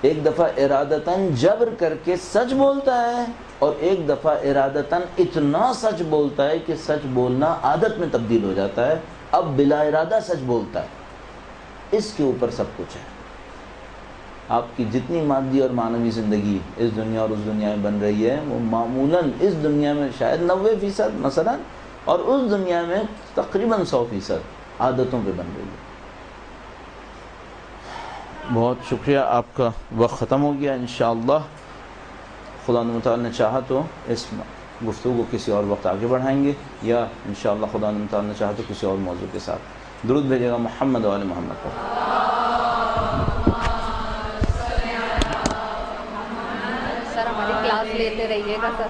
ایک دفعہ ارادتاً جبر کر کے سچ بولتا ہے، اور ایک دفعہ ارادتاً اتنا سچ بولتا ہے کہ سچ بولنا عادت میں تبدیل ہو جاتا ہے، اب بلا ارادہ سچ بولتا ہے. اس کے اوپر سب کچھ ہے. آپ کی جتنی مادی اور معنوی زندگی اس دنیا اور اس دنیا میں بن رہی ہے وہ معمولاً اس دنیا میں شاید 90% مثلا، اور اس دنیا میں تقریباً 100% عادتوں پہ بن رہی ہے. بہت شکریہ. آپ کا وقت ختم ہو گیا. انشاءاللہ خدا متعال نے چاہا تو اس گفتگو کو کسی اور وقت آگے بڑھائیں گے، یا انشاءاللہ خدا متعال نے چاہا تو کسی اور موضوع کے ساتھ. درود بھیجے گا محمد و آل محمد پر. سر ہماری کلاس لیتے رہیے گا سر.